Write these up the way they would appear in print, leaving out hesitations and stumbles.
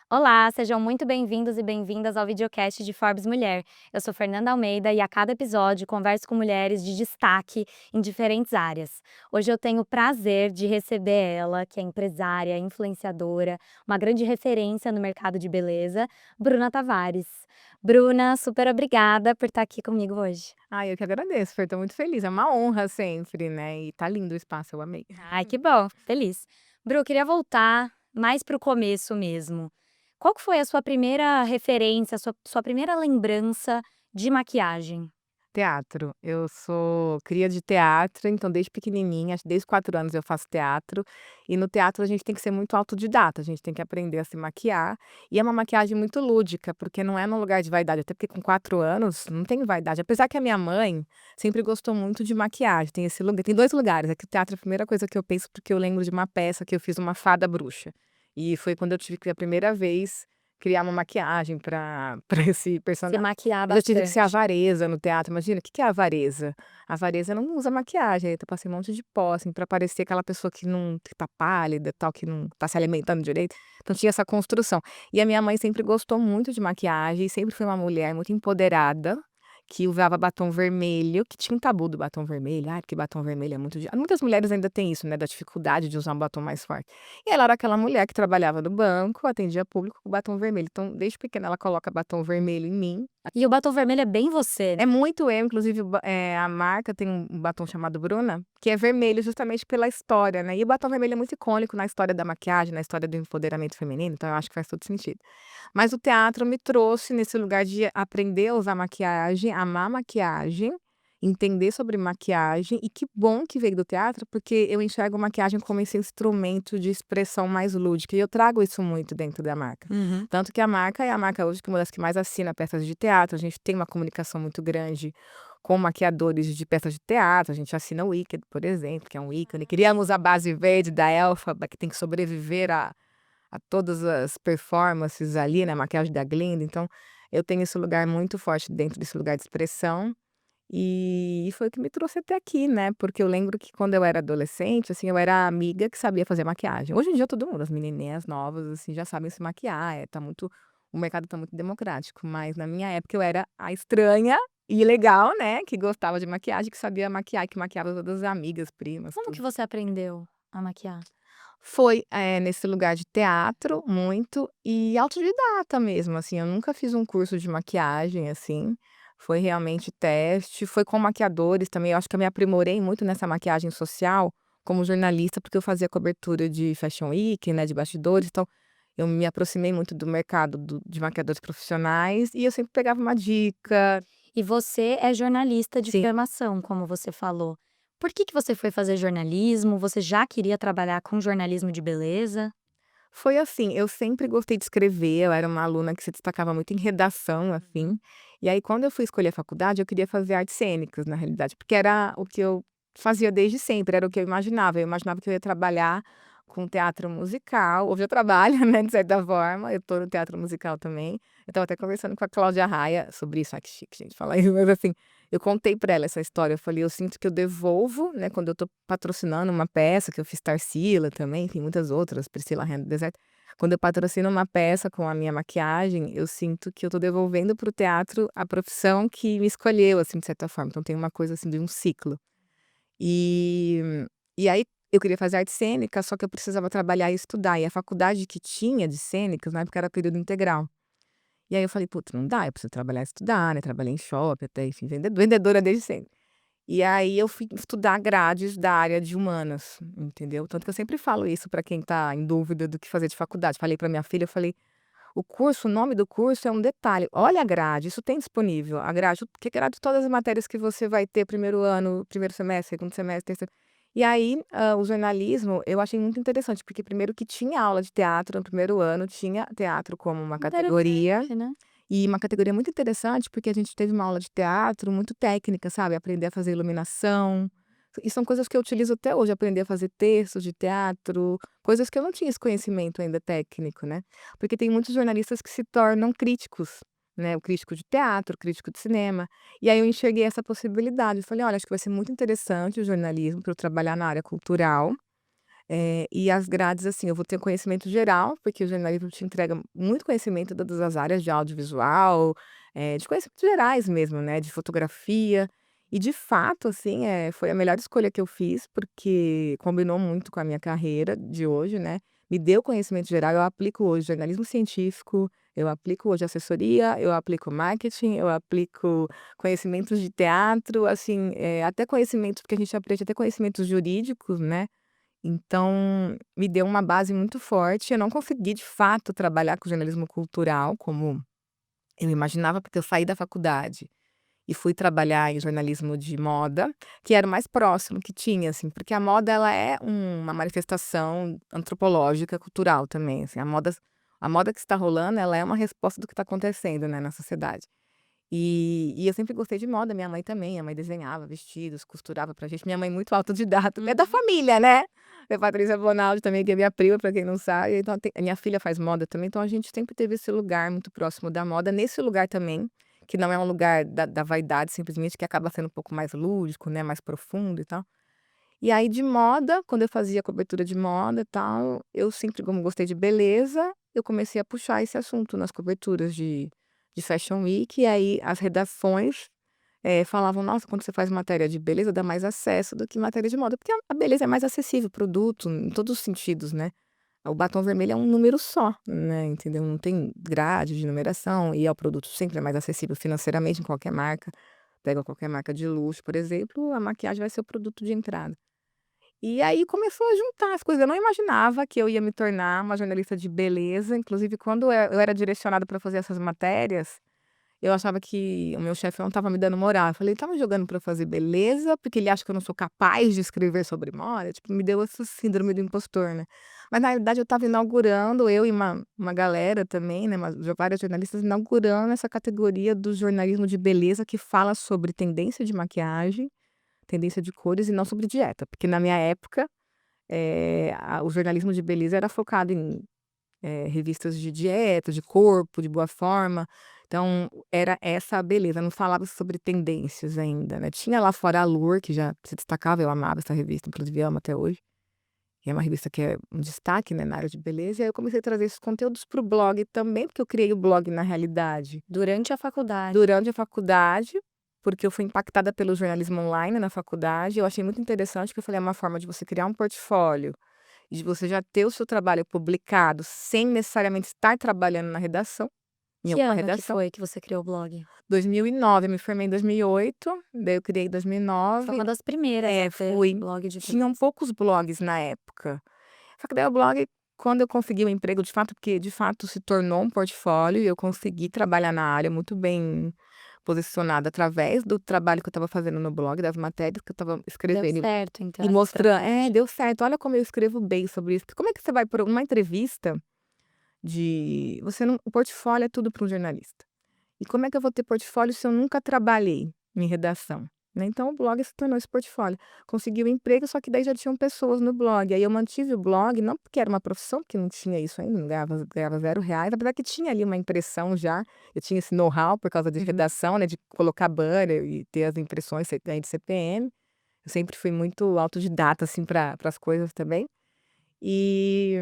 Olá, sejam muito bem-vindos e bem-vindas ao videocast de Forbes Mulher. Eu sou Fernanda Almeida e a cada episódio converso com mulheres de destaque em diferentes áreas. Hoje eu tenho o prazer de receber ela, que é empresária, influenciadora, uma grande referência no mercado de beleza, Bruna Tavares. Bruna, super obrigada por estar aqui comigo hoje. Eu que agradeço, Fer, tô muito feliz, é uma honra sempre, né, e tá lindo o espaço, eu amei. Ai, que bom, fico feliz. Bru, eu queria voltar mais para o começo mesmo. Qual que foi a sua primeira referência, a sua primeira lembrança de maquiagem? Teatro, eu sou cria de teatro, então desde pequenininha, acho que desde 4 anos eu faço teatro, e no teatro a gente tem que ser muito autodidata, a gente tem que aprender a se maquiar, e é uma maquiagem muito lúdica, porque não é num lugar de vaidade, até porque com 4 anos não tem vaidade, apesar que a minha mãe sempre gostou muito de maquiagem, tem esse lugar tem 2 lugares, aqui o teatro é a primeira coisa que eu penso, porque eu lembro de uma peça que eu fiz uma fada bruxa, e foi quando eu tive que a primeira vez criar uma maquiagem para pra esse Se personagem. maquiar Mas eu tive que ser bastante. avareza no teatro, imagina, o que que é avareza? Avareza não usa maquiagem, aí eu passei um monte de pó, assim, pra parecer aquela pessoa que tá pálida, tal, que não tá se alimentando direito, então tinha essa construção. E a minha mãe sempre gostou muito de maquiagem, sempre foi uma mulher muito empoderada, que usava batom vermelho, que tinha um tabu do batom vermelho, porque batom vermelho é muito muitas mulheres ainda têm isso, né, da dificuldade de usar um batom mais forte. E ela era aquela mulher que trabalhava no banco, atendia público com batom vermelho, então desde pequena ela coloca batom vermelho em mim. E o batom vermelho é bem você, né? É muito eu, inclusive a marca tem um batom chamado Bruna, que é vermelho justamente pela história, né, e o batom vermelho é muito icônico na história da maquiagem, na história do empoderamento feminino, então eu acho que faz todo sentido. Mas o teatro me trouxe nesse lugar de aprender a usar maquiagem, amar maquiagem, entender sobre maquiagem, e que bom que veio do teatro, porque eu enxergo maquiagem como esse instrumento de expressão mais lúdica, e eu trago isso muito dentro da marca. Uhum. Tanto que a marca é a marca hoje que é uma das que mais assina peças de teatro, a gente tem uma comunicação muito grande com maquiadores de peças de teatro, a gente assina o Wicked, por exemplo, que é um ícone. Criamos a base verde da Elphaba, que tem que sobreviver a todas as performances ali, né, maquiagem da Glinda, então eu tenho esse lugar muito forte dentro desse lugar de expressão, e foi o que me trouxe até aqui, né, porque eu lembro que quando eu era adolescente, assim, eu era a amiga que sabia fazer maquiagem. Hoje em dia todo mundo, as menininhas novas, assim, já sabem se maquiar, tá muito o mercado tá muito democrático, mas na minha época eu era a estranha e legal, né, que gostava de maquiagem, que sabia maquiar e que maquiava todas as amigas, primas, Como que tudo. você aprendeu a maquiar? Foi, nesse lugar de teatro, muito, e autodidata mesmo, assim, eu nunca fiz um curso de maquiagem, assim, foi realmente teste, foi com maquiadores também, eu acho que eu me aprimorei muito nessa maquiagem social, como jornalista, porque eu fazia cobertura de Fashion Week, né, de bastidores, então eu me aproximei muito do mercado de maquiadores profissionais, e eu sempre pegava uma dica. E você é jornalista de Sim. formação, como você falou. Por que que você foi fazer jornalismo? Você já queria trabalhar com jornalismo de beleza? Foi assim, eu sempre gostei de escrever, eu era uma aluna que se destacava muito em redação, assim, e aí quando eu fui escolher a faculdade eu queria fazer artes cênicas, na realidade, porque era o que eu fazia desde sempre, era o que eu imaginava que eu ia trabalhar com teatro musical, hoje eu trabalho, né, de certa forma, eu tô no teatro musical também, eu estava até conversando com a Cláudia Raia sobre isso, ai que chique gente falar isso, mas assim, eu contei pra ela essa história, eu falei: "Eu sinto que eu devolvo, né, quando eu tô patrocinando uma peça", que eu fiz Tarsila também, enfim, muitas outras, Priscila Rainha do Deserto. Quando eu patrocino uma peça com a minha maquiagem, eu sinto que eu tô devolvendo para o teatro a profissão que me escolheu, assim, de certa forma, então tem uma coisa, assim, de um ciclo. E e aí eu queria fazer arte cênica, só que eu precisava trabalhar e estudar, e a faculdade que tinha de cênicas, na época, era período integral. E aí eu falei: "Putz, não dá, eu preciso trabalhar e estudar, né", trabalhei em shopping até, enfim, vendedora desde sempre. E aí eu fui estudar grades da área de humanas, entendeu. Tanto que eu sempre falo isso para quem tá em dúvida do que fazer de faculdade. Falei para minha filha, eu falei: o nome do curso é um detalhe, olha a grade, isso tem disponível, a grade, que grade de todas as matérias que você vai ter primeiro ano, primeiro semestre, segundo semestre, terceiro. E aí, o jornalismo eu achei muito interessante, porque primeiro que tinha aula de teatro no primeiro ano, tinha teatro como uma categoria, Interessante, né? e uma categoria muito interessante, porque a gente teve uma aula de teatro muito técnica, sabe, aprender a fazer iluminação, e são coisas que eu utilizo até hoje, aprender a fazer textos de teatro, coisas que eu não tinha esse conhecimento ainda técnico, né. Porque tem muitos jornalistas que se tornam críticos, né, o crítico de teatro, o crítico de cinema, e aí eu enxerguei essa possibilidade, eu falei: "Olha, acho que vai ser muito interessante o jornalismo para eu trabalhar na área cultural". E as grades, assim, eu vou ter conhecimento geral, porque o jornalismo te entrega muito conhecimento de todas as áreas de audiovisual, de conhecimentos gerais mesmo, né, de fotografia. E de fato, assim, foi a melhor escolha que eu fiz, porque combinou muito com a minha carreira de hoje, né. Me deu conhecimento geral, eu aplico hoje jornalismo científico, eu aplico hoje assessoria, eu aplico marketing, eu aplico conhecimentos de teatro, assim, até conhecimentos, porque a gente aprende até conhecimentos jurídicos, né. Então, me deu uma base muito forte. Eu não consegui, de fato, trabalhar com jornalismo cultural como eu imaginava, porque eu saí da faculdade e fui trabalhar em jornalismo de moda, que era o mais próximo que tinha, assim, porque a moda ela é uma manifestação antropológica, cultural também, assim, a moda que está rolando, ela é uma resposta do que está acontecendo, né, na sociedade. E eu sempre gostei de moda, minha mãe desenhava vestidos, costurava pra gente, minha mãe muito autodidata, é da família, né. A Patrícia Bonaldi também, que é minha prima, pra quem não sabe, então tem a minha filha faz moda também, então a gente sempre teve esse lugar muito próximo da moda, nesse lugar também, que não é um lugar da vaidade simplesmente, que acaba sendo um pouco mais lúdico, né, mais profundo e tal. E aí de moda, quando eu fazia cobertura de moda e tal, eu sempre como gostei de beleza, eu comecei a puxar esse assunto nas coberturas de Fashion Week, e aí as redações, falavam: "Nossa, quando você faz matéria de beleza dá mais acesso do que matéria de moda", porque a beleza é mais acessível, o produto em todos os sentidos, né. O batom vermelho é um número só, né, entendeu, não tem grade de numeração e é o produto sempre é mais acessível financeiramente em qualquer marca. Pega qualquer marca de luxo, por exemplo, a maquiagem vai ser o produto de entrada. E aí começou a juntar as coisas, eu não imaginava que eu ia me tornar uma jornalista de beleza, inclusive quando eu era direcionada para fazer essas matérias, eu achava que o meu chefe não estava me dando moral, eu falei: "Ele tá me jogando para fazer beleza, porque ele acha que eu não sou capaz de escrever sobre moda?", tipo, me deu essa síndrome do impostor, né. Mas na realidade eu estava inaugurando, eu e uma galera também, né, várias jornalistas, inaugurando essa categoria do jornalismo de beleza que fala sobre tendência de maquiagem, tendência de cores e não sobre dieta, porque na minha época, o jornalismo de beleza era focado em, revistas de dieta, de corpo, de boa forma, então era essa a beleza, não falava sobre tendências ainda, né. Tinha lá fora a Allure, que já se destacava, eu amava essa revista, inclusive amo até hoje, que é uma revista que é um destaque, né, na área de beleza, e aí eu comecei a trazer esses conteúdos para o blog também, porque eu criei o blog na realidade Durante a faculdade. durante a faculdade, porque eu fui impactada pelo jornalismo online na faculdade, eu achei muito interessante, que eu falei: "É uma forma de você criar um portfólio, e de você já ter o seu trabalho publicado, sem necessariamente estar trabalhando na redação, em Que alguma ano que redação". foi que você criou o blog? 2009, eu me formei em 2008, daí eu criei em Foi 2009. uma das primeiras a É, ter fui. blog de Tinham poucos blogs na época. Só que daí o blog, quando eu consegui o emprego de fato, porque de fato se tornou um portfólio e eu consegui trabalhar na área muito bem posicionada através do trabalho que eu estava fazendo no blog, das matérias que eu estava deu escrevendo certo então e essa mostrando estratégia. deu certo, olha como eu escrevo bem sobre isso, porque como é que você vai para uma entrevista de você não o portfólio é tudo para um jornalista. E como é que eu vou ter portfólio se eu nunca trabalhei em redação, né, então o blog se tornou esse portfólio. Consegui o emprego, só que daí já tinham pessoas no blog, aí eu mantive o blog, não porque era uma profissão, porque não tinha isso ainda, não ganhava R$0, apesar que tinha ali uma impressão já, eu tinha esse know-how por causa de redação, né, de colocar banner e ter as impressões, você ganha de CPM. Eu sempre fui muito autodidata, assim, para as coisas também. E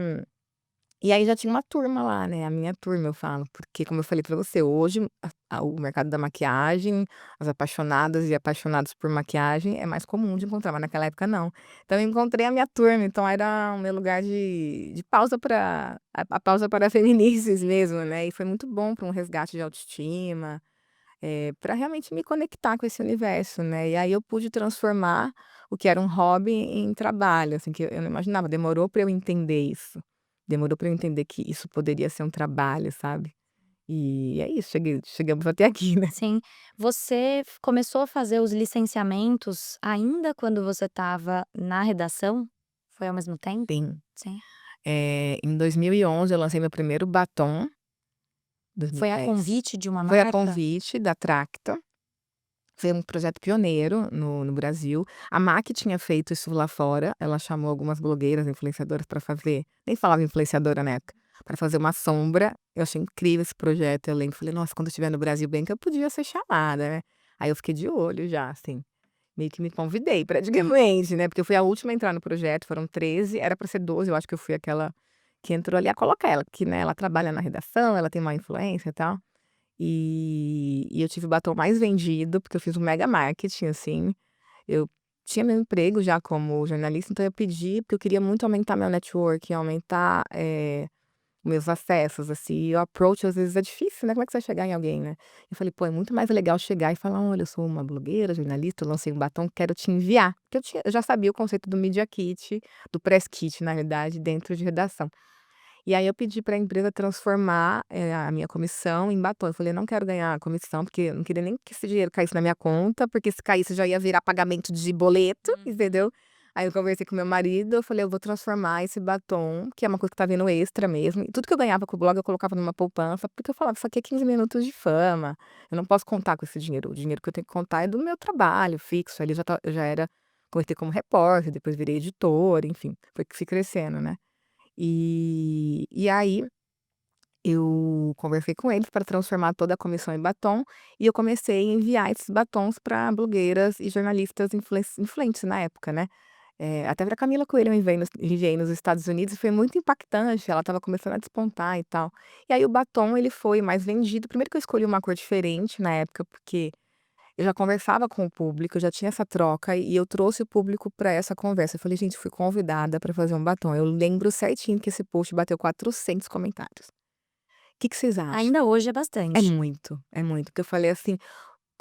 e aí já tinha uma turma lá, né, a minha turma eu falo, porque como eu falei pra você, hoje o mercado da maquiagem, as apaixonadas e apaixonados por maquiagem é mais comum de encontrar, mas naquela época não. Então eu encontrei a minha turma, então era o meu lugar de pausa para a pausa para feminices mesmo, né, e foi muito bom para um resgate de autoestima, pra realmente me conectar com esse universo, né, e aí eu pude transformar o que era um hobby em trabalho, assim, que eu não imaginava, demorou para eu entender isso. Demorou para eu entender que isso poderia ser um trabalho, sabe. E é isso, chegamos até aqui, né. Sim. Você começou a fazer os licenciamentos ainda quando você estava na redação? Foi ao mesmo tempo? Sim. Sim. Em 2011 eu lancei meu primeiro batom, Foi a 2010. convite de uma Foi a marca? convite da Tracta, foi um projeto pioneiro no Brasil. A MAC tinha feito isso lá fora, ela chamou algumas blogueiras, influenciadoras para fazer, nem falava influenciadora na época, pra fazer uma sombra. Eu achei incrível esse projeto, eu lembro, falei: "Nossa, quando eu estiver no Brasil bem que eu podia ser chamada, né". Aí eu fiquei de olho já, assim. meio que me convidei praticamente, né, porque eu fui a última a entrar no projeto, foram 13, era para ser 12, eu acho que eu fui aquela que entrou ali a colocar ela, que, né, ela trabalha na redação, ela tem uma influência e tal. E eu tive o batom mais vendido, porque eu fiz um mega marketing, assim. Eu tinha meu emprego já como jornalista, então eu pedi, porque eu queria muito aumentar meu network, aumentar, meus acessos, assim, e o approach às vezes é difícil, né, como é que você vai chegar em alguém, né. Eu falei: "Pô, é muito mais legal chegar e falar: 'Olha, eu sou uma blogueira, jornalista, eu lancei um batom, quero te enviar'", porque eu já sabia o conceito do media kit, do press kit, na realidade, dentro de redação. E aí eu pedi para a empresa transformar, a minha comissão em batom. Eu falei: "Eu não quero ganhar comissão", porque eu não queria nem que esse dinheiro caísse na minha conta, porque se caísse já ia virar pagamento de boleto, Uhum. entendeu. Aí eu conversei com meu marido, eu falei: "Eu vou transformar esse batom", que é uma coisa que tá vindo extra mesmo, e tudo que eu ganhava com o blog eu colocava numa poupança, porque eu falava: "Isso aqui é 15 minutos de fama, eu não posso contar com esse dinheiro, o dinheiro que eu tenho que contar é do meu trabalho fixo", ali eu já era, comecei como repórter, depois virei editora, enfim, foi que fui crescendo, né. E aí eu conversei com eles para transformar toda a comissão em batom, e eu comecei a enviar esses batons para blogueiras e jornalistas influentes na época, né. Até pra Camila Coelho eu enviei nos Estados Unidos e foi muito impactante, ela estava começando a despontar e tal. E aí o batom ele foi mais vendido, primeiro que eu escolhi uma cor diferente na época, porque eu já conversava com o público, eu já tinha essa troca e eu trouxe o público para essa conversa. Eu falei: "Gente, fui convidada para fazer um batom". Eu lembro certinho que esse post bateu 400 comentários. Que vocês acham? Ainda hoje é bastante. É muito, porque eu falei assim: "O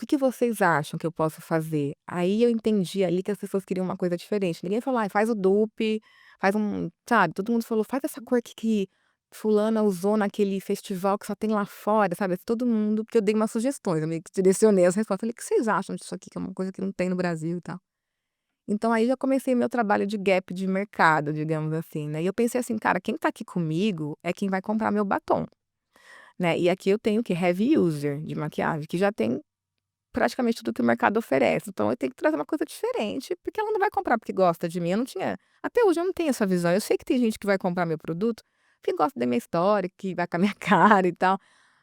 que que vocês acham que eu posso fazer?". Aí eu entendi ali que as pessoas queriam uma coisa diferente. Ninguém falou: "Ai, faz o dupe, faz um", sabe, todo mundo falou: "Faz essa cor aqui que fulana usou naquele festival que só tem lá fora", sabe, todo mundo, porque eu dei umas sugestões, eu meio que direcionei as respostas, falei: "O que vocês acham disso aqui, que é uma coisa que não tem no Brasil e tal?". Então aí já comecei meu trabalho de gap de mercado, digamos assim, né, e eu pensei assim: "Cara, quem tá aqui comigo é quem vai comprar meu batom", né, e aqui eu tenho o quê? Heavy user de maquiagem, que já tem praticamente tudo que o mercado oferece, então eu tenho que trazer uma coisa diferente, porque ela não vai comprar porque gosta de mim, eu não tinha, até hoje eu não tenho essa visão, eu sei que tem gente que vai comprar meu produto, que gosta da minha história, que vai com a minha cara e tal,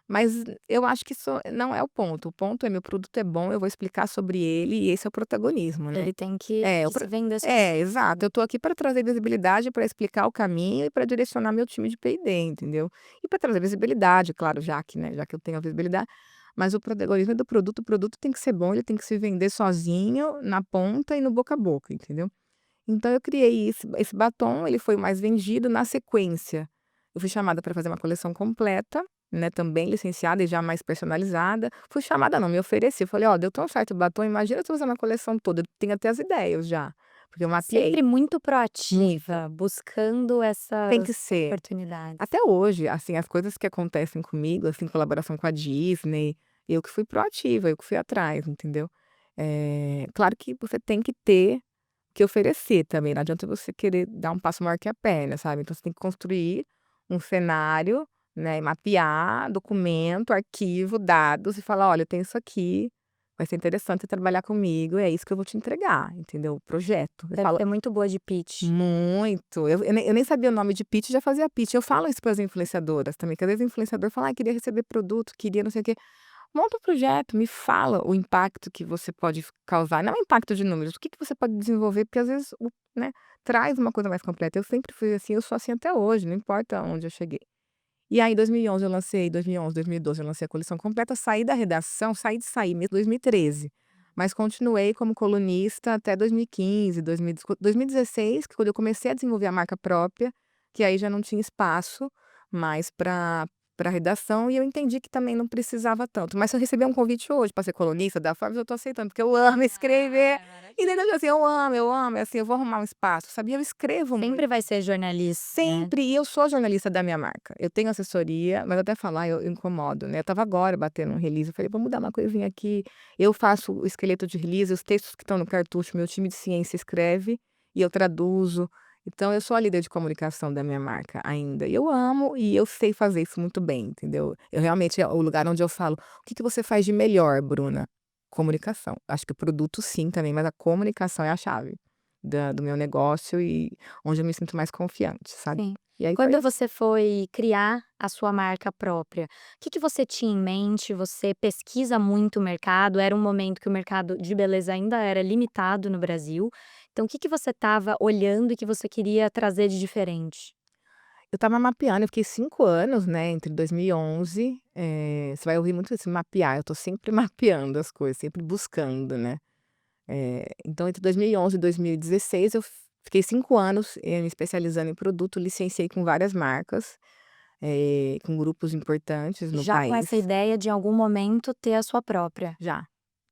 mas eu acho que isso não é o ponto é meu produto é bom, eu vou explicar sobre ele e esse é o protagonismo, né. Ele tem que É, o que pro se vender é, sozinho. exato, eu tô aqui para trazer visibilidade, para explicar o caminho e para direcionar meu time de P&D, entendeu. E para trazer visibilidade, claro, já que, né, já que eu tenho a visibilidade, mas o protagonismo é do produto, o produto tem que ser bom, ele tem que se vender sozinho, na ponta e no boca a boca, entendeu. Então eu criei esse batom, ele foi o mais vendido, na sequência, eu fui chamada para fazer uma coleção completa, né, também licenciada e já mais personalizada. Fui chamada não, me ofereci, eu falei: "Ó, deu tão certo o batom, imagina se eu fizer uma coleção toda", eu tenho até as ideias já, porque eu mapeei. Sempre muito Muito. proativa, buscando Tem que essas ser. oportunidades. Até hoje, assim, as coisas que acontecem comigo, assim, colaboração com a Disney, eu que fui proativa, eu que fui atrás, entendeu. Claro que você tem que ter que oferecer também, não adianta você querer dar um passo maior que a perna, sabe. Então você tem que construir um cenário, né, mapear documento, arquivo, dados e falar: "Olha, eu tenho isso aqui, vai ser interessante você trabalhar comigo, é isso que eu vou te entregar", entendeu, o projeto. Eu Deve falo ser muito boa de pitch. muito, eu nem sabia o nome de pitch, já fazia pitch. Eu falo isso para as influenciadoras também, que às vezes o influenciador fala: "Ai, queria receber produto, queria não sei o quê". Monta um projeto, me fala o impacto que você pode causar, não é impacto de números, o que que você pode desenvolver, porque às vezes né, traz uma coisa mais completa. Eu sempre fui assim, eu sou assim até hoje, não importa onde eu cheguei. E aí em 2011 eu lancei 2011, 2012 eu lancei a coleção completa, saí da redação, saí mesmo 2013, mas continuei como colunista até 2015, 2016, que quando eu comecei a desenvolver a marca própria, que aí já não tinha espaço mais para redação e eu entendi que também não precisava tanto. Mas se eu receber um convite hoje para ser colunista da Forbes, eu tô aceitando, porque eu amo escrever, Ah, maravilha. entendeu? Assim, eu amo, é assim, eu vou arrumar um espaço, sabia? Eu escrevo Sempre muito. vai ser jornalista, né. Sempre, e eu sou jornalista da minha marca. Eu tenho assessoria, mas até falar eu incomodo, né. Eu estava agora batendo um release, eu falei: "Vamos mudar uma coisinha aqui". Eu faço o esqueleto de release, os textos que estão no cartucho, meu time de ciência escreve e eu traduzo. Então eu sou a líder de comunicação da minha marca ainda. E eu amo e eu sei fazer isso muito bem, entendeu. Eu realmente é o lugar onde eu falo: "O que que você faz de melhor, Bruna?". Comunicação. Acho que o produto sim também, mas a comunicação é a chave. do meu negócio e onde eu me sinto mais confiante, sabe. Sim. E aí foi Quando assim. você foi criar a sua marca própria, o que você tinha em mente? Você pesquisa muito o mercado, era um momento que o mercado de beleza ainda era limitado no Brasil, então o que você estava olhando e que você queria trazer de diferente? Eu estava mapeando, eu fiquei 5 anos, né, entre 2011, você vai ouvir muito isso, mapear, eu tô sempre mapeando as coisas, sempre buscando, né. Então entre 2011 e 2016 eu fiquei 5 anos, me especializando em produto, licenciei com várias marcas, com grupos importantes no Já com essa país, ideia de em algum momento ter a sua própria. já.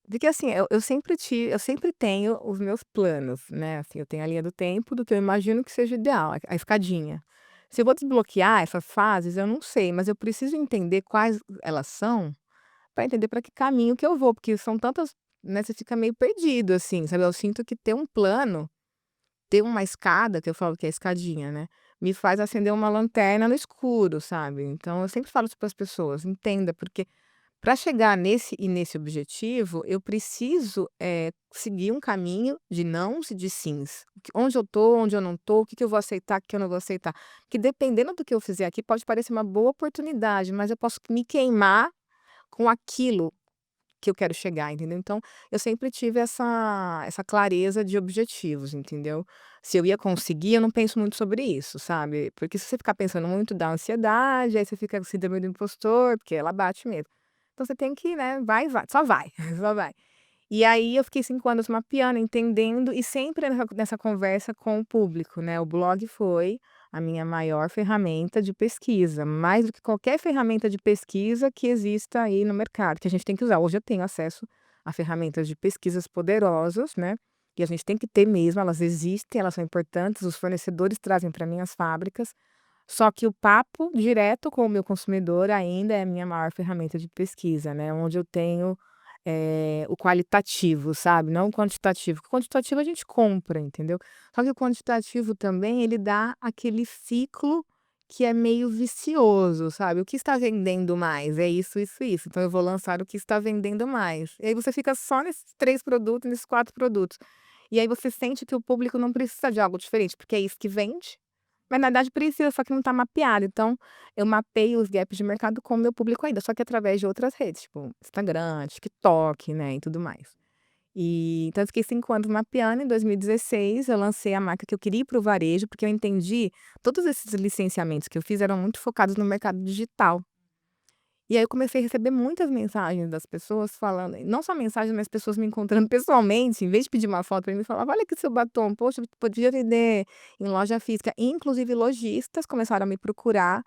Porque assim, eu sempre tenho os meus planos, né, assim, eu tenho a linha do tempo do que eu imagino que seja ideal, a escadinha. Se eu vou desbloquear essas fases, eu não sei, mas eu preciso entender quais elas são, para entender para que caminho que eu vou, porque são tantas, né, você fica meio perdido, assim, sabe. Eu sinto que ter um plano, ter uma escada, que eu falo que é a escadinha, né, me faz acender uma lanterna no escuro, sabe. Então eu sempre falo isso para as pessoas: "Entenda, porque para chegar nesse objetivo, eu preciso, seguir um caminho de nãos e de sims. Onde eu tô, onde eu não tô, o que que eu vou aceitar, o que que eu não vou aceitar. Que dependendo do que eu fizer aqui, pode parecer uma boa oportunidade, mas eu posso me queimar com aquilo que eu quero chegar, entendeu? Então, eu sempre tive essa clareza de objetivos, entendeu? Se eu ia conseguir, eu não penso muito sobre isso, sabe? Porque se você ficar pensando muito, dá ansiedade, aí você fica com síndrome do impostor, porque ela bate mesmo. Então você tem que, né, vai, só vai, só vai. E aí eu fiquei 5 anos mapeando, entendendo e sempre nessa conversa com o público, né, o blog foi a minha maior ferramenta de pesquisa, mais do que qualquer ferramenta de pesquisa que exista aí no mercado, que a gente tem que usar. Hoje eu tenho acesso a ferramentas de pesquisas poderosas, né, e a gente tem que ter mesmo, elas existem, elas são importantes, os fornecedores trazem para mim as fábricas, só que o papo direto com o meu consumidor ainda é a minha maior ferramenta de pesquisa, né, onde eu tenho, o qualitativo, sabe, não o quantitativo. O quantitativo a gente compra, entendeu. Só que o quantitativo também ele dá aquele ciclo que é meio vicioso, sabe. O que está vendendo mais? É isso, isso, isso, então eu vou lançar o que está vendendo mais. E aí você fica só nesses 3 produtos, nesses 4 produtos. E aí você sente que o público não precisa de algo diferente, porque é isso que vende, mas na verdade precisa, só que não está mapeado. Então, eu mapeio os gaps de mercado com o meu público ainda, só que através de outras redes, tipo Instagram, TikTok, né, e tudo mais. E então eu fiquei 5 anos mapeando, em 2016 eu lancei a marca que eu queria ir para o varejo, porque eu entendi, todos esses licenciamentos que eu fiz eram muito focados no mercado digital. E aí eu comecei a receber muitas mensagens das pessoas falando, não só mensagens, mas pessoas me encontrando pessoalmente, em vez de pedir uma foto para mim, falava: "Olha aqui seu batom, poxa, podia vender em loja física". Inclusive lojistas começaram a me procurar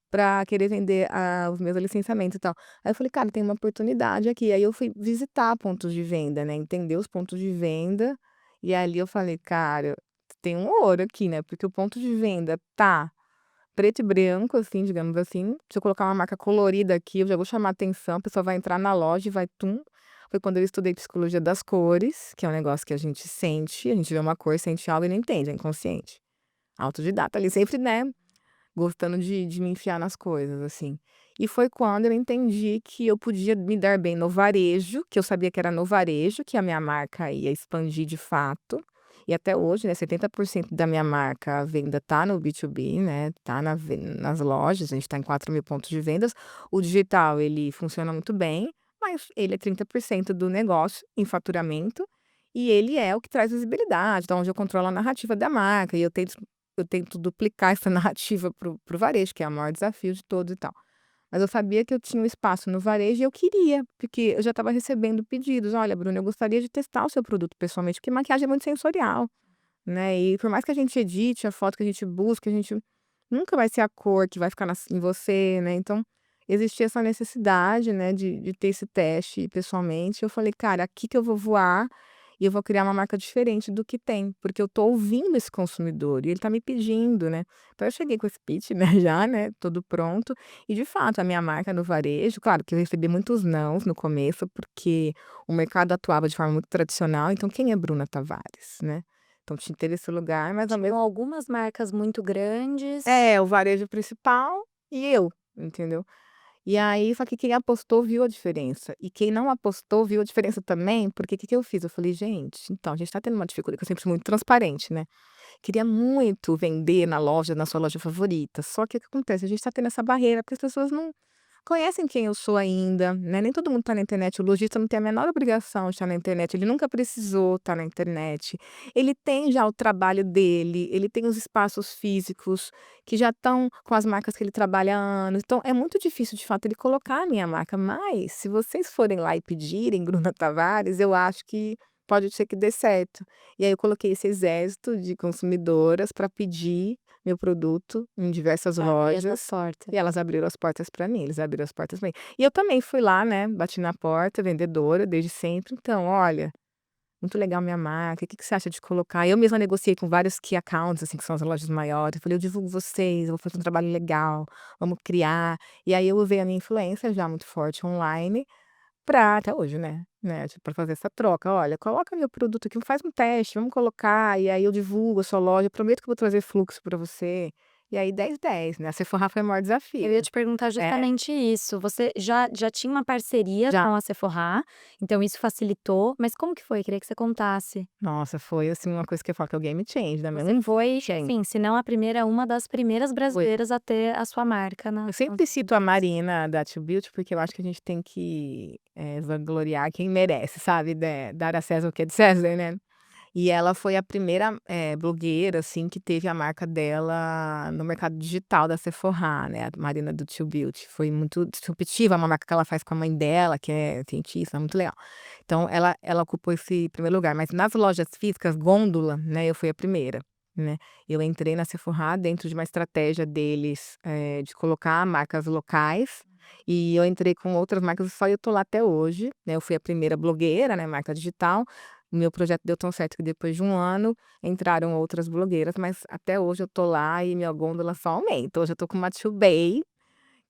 para querer vender, os meus licenciamentos e tal. Aí eu falei: "Cara, tem uma oportunidade aqui". Aí eu fui visitar pontos de venda, né, entender os pontos de venda, e ali eu falei: "Cara, tem um ouro aqui, né", porque o ponto de venda tá preto e branco, assim, digamos assim. Se eu colocar uma marca colorida aqui, eu já vou chamar atenção, a pessoa vai entrar na loja e vai tum. Foi quando eu estudei psicologia das cores, que é um negócio que a gente sente, a gente vê uma cor, sente algo e não entende, é inconsciente. Autodidata ali, sempre, né, gostando de me enfiar nas coisas, assim. E foi quando eu entendi que eu podia me dar bem no varejo, que eu sabia que era no varejo que a minha marca ia expandir de fato. E até hoje, né, 70% da minha marca, a venda tá no B2B, né, tá nas lojas, a gente tá em 4.000 pontos de vendas. O digital, ele funciona muito bem, mas ele é 30% do negócio em faturamento, e ele é o que traz visibilidade, então onde eu controlo a narrativa da marca, e eu tento duplicar essa narrativa para o varejo, que é o maior desafio de todos e tal. Mas eu sabia que eu tinha um espaço no varejo e eu queria, porque eu já estava recebendo pedidos: "Olha, Bruna, eu gostaria de testar o seu produto pessoalmente", porque maquiagem é muito sensorial, né, e por mais que a gente edite a foto que a gente busca, a gente nunca vai ser a cor que vai ficar em você, né, então existia essa necessidade, né, de ter esse teste pessoalmente. Eu falei: "Cara, aqui que eu vou voar e eu vou criar uma marca diferente do que tem, porque eu tô ouvindo esse consumidor e ele tá me pedindo, né". Então eu cheguei com esse pitch, né, já, né, todo pronto, e de fato a minha marca no varejo, claro que eu recebi muitos nãos no começo, porque o mercado atuava de forma muito tradicional, então quem é Bruna Tavares, né? Então tinha que ter esse lugar, mas ao Tinham mesmo algumas marcas muito grandes. o varejo principal e eu, entendeu? E aí, só que quem apostou viu a diferença, e quem não apostou viu a diferença também, porque que eu fiz? Eu falei: "Gente, então a gente tá tendo uma dificuldade", que eu sempre fui muito transparente, né. Queria muito vender na sua loja favorita, só que o que acontece, a gente tá tendo essa barreira, porque as pessoas não conhecem quem eu sou ainda, né, nem todo mundo tá na internet, o lojista não tem a menor obrigação de estar na internet, ele nunca precisou estar na internet. Ele tem já o trabalho dele, ele tem os espaços físicos que já estão com as marcas que ele trabalha há anos, então é muito difícil de fato ele colocar a minha marca, mas se vocês forem lá e pedirem Bruna Tavares, eu acho que pode ser que dê certo. E aí eu coloquei esse exército de consumidoras para pedir meu produto em diversas Pra abrir essas lojas, portas. e elas abriram as portas para mim, eles abriram as portas pra mim. E eu também fui lá, né, bati na porta, vendedora desde sempre, então: "Olha, muito legal minha marca, o que que você acha de colocar?" Eu mesma negociei com vários key accounts, assim, que são as lojas maiores, eu falei: "Eu divulgo vocês, eu vou fazer um trabalho legal, vamos criar." E aí eu usei a minha influência já muito forte online, pra até hoje, né, tipo, pra fazer essa troca: "Olha, coloca meu produto aqui, faz um teste, vamos colocar, e aí eu divulgo a sua loja, prometo que eu vou trazer fluxo pra você." E aí 10/10, né, a Sephora foi o maior Eu desafio. ia te perguntar É, justamente isso, você já tinha uma parceria já. com a Sephora, então isso facilitou, mas como que foi? Queria que você contasse. Nossa, foi, assim, uma coisa que eu falo que é o game change da minha Você foi, change. sim, se não a primeira, uma das primeiras Foi. brasileiras a ter a sua marca Eu nas sempre cito a lojas. Marina da Too Beauty, porque eu acho que a gente tem que, vangloriar quem merece, sabe, dar a César o que é de César, né. E ela foi a primeira, blogueira, assim, que teve a marca dela no mercado digital da Sephora, né, a Marina do Too Beauty. Foi muito disruptiva, é uma marca que ela faz com a mãe dela, que é cientista, muito legal. Então ela ocupou esse primeiro lugar, mas nas lojas físicas, gôndola, né, eu fui a primeira, né. Eu entrei na Sephora dentro de uma estratégia deles, de colocar marcas locais, e eu entrei com outras marcas, só eu tô lá até hoje, né, eu fui a primeira blogueira, né, marca digital. O meu projeto deu tão certo que depois de um ano entraram outras blogueiras, mas até hoje eu tô lá e minha gôndola só aumenta. Hoje eu tô com uma Too Bay,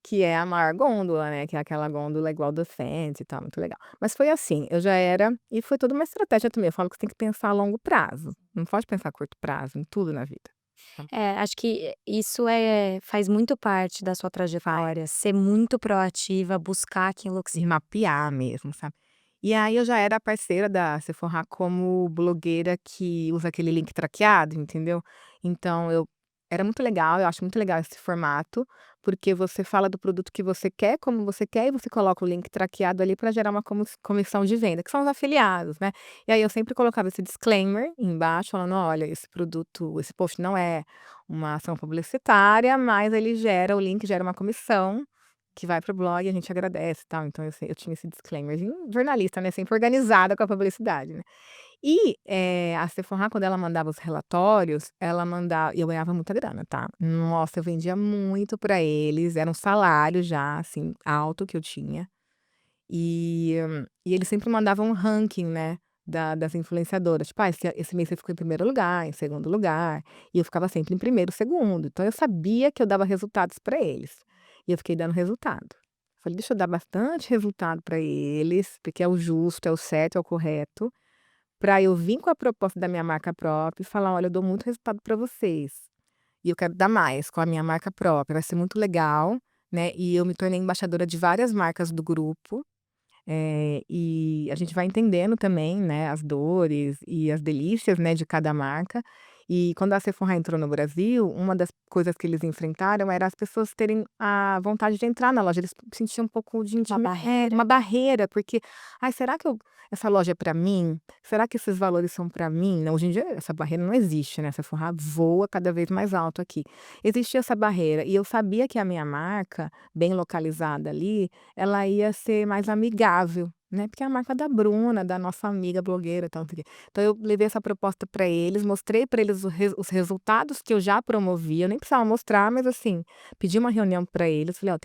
que é a maior gôndola, né, que é aquela gôndola igual do Fenty e tal, muito legal. Mas foi assim, eu já era e foi toda uma estratégia também, eu falo que você tem que pensar a longo prazo, não pode pensar a curto prazo em tudo na vida. Tá. É, acho que isso faz muito parte da sua Faz. trajetória, ser muito proativa, buscar aquilo que você E mapear mesmo, sabe. E aí eu já era parceira da Sephora como blogueira que usa aquele link traqueado, entendeu. Então eu era muito legal, eu acho muito legal esse formato, porque você fala do produto que você quer, como você quer, e você coloca o link traqueado ali para gerar uma comissão de venda, que são os afiliados, né. E aí eu sempre colocava esse disclaimer embaixo falando: "Olha, esse produto, esse post não é uma ação publicitária, mas ele gera o link gera uma comissão que vai para o blog e a gente agradece e tal." Então eu tinha esse disclaimerzinho, jornalista, né, sempre organizada com a publicidade, né. E, a Sephora, quando ela mandava os relatórios, ela mandava e eu ganhava muita grana, tá. Nossa, eu vendia muito para eles, era um salário já, assim, alto que eu tinha. E eles sempre mandavam um ranking, né, das influenciadoras, tipo: "Ah, esse mês você ficou em primeiro lugar, em segundo lugar", e eu ficava sempre em primeiro, segundo, então eu sabia que eu dava resultados para eles, e eu fiquei dando resultado. Falei: "Deixa eu dar bastante resultado para eles, porque é o justo, é o certo, é o correto, para eu vir com a proposta da minha marca própria e falar: 'Olha, eu dou muito resultado para vocês, e eu quero dar mais com a minha marca própria, vai ser muito legal'", né, e eu me tornei embaixadora de várias marcas do grupo. E a gente vai entendendo também, né, as dores e as delícias, né, de cada marca. E quando a Sephora entrou no Brasil, uma das coisas que eles enfrentaram era as pessoas terem a vontade de entrar na loja, eles sentiam um pouco de uma barreira. uma barreira, porque: "Ai, será que essa loja é para mim? Será que esses valores são para mim?" Não, hoje em dia essa barreira não existe, né, a Sephora voa cada vez mais alto aqui. Existia essa barreira e eu sabia que a minha marca, bem localizada ali, ela ia ser mais amigável, né, porque é a marca da Bruna, da nossa amiga blogueira, tal, não sei o quê. Então eu levei essa proposta para eles, mostrei para eles os resultados que eu já promovia, eu nem precisava mostrar, mas assim, pedi uma reunião para eles, falei: "Ó,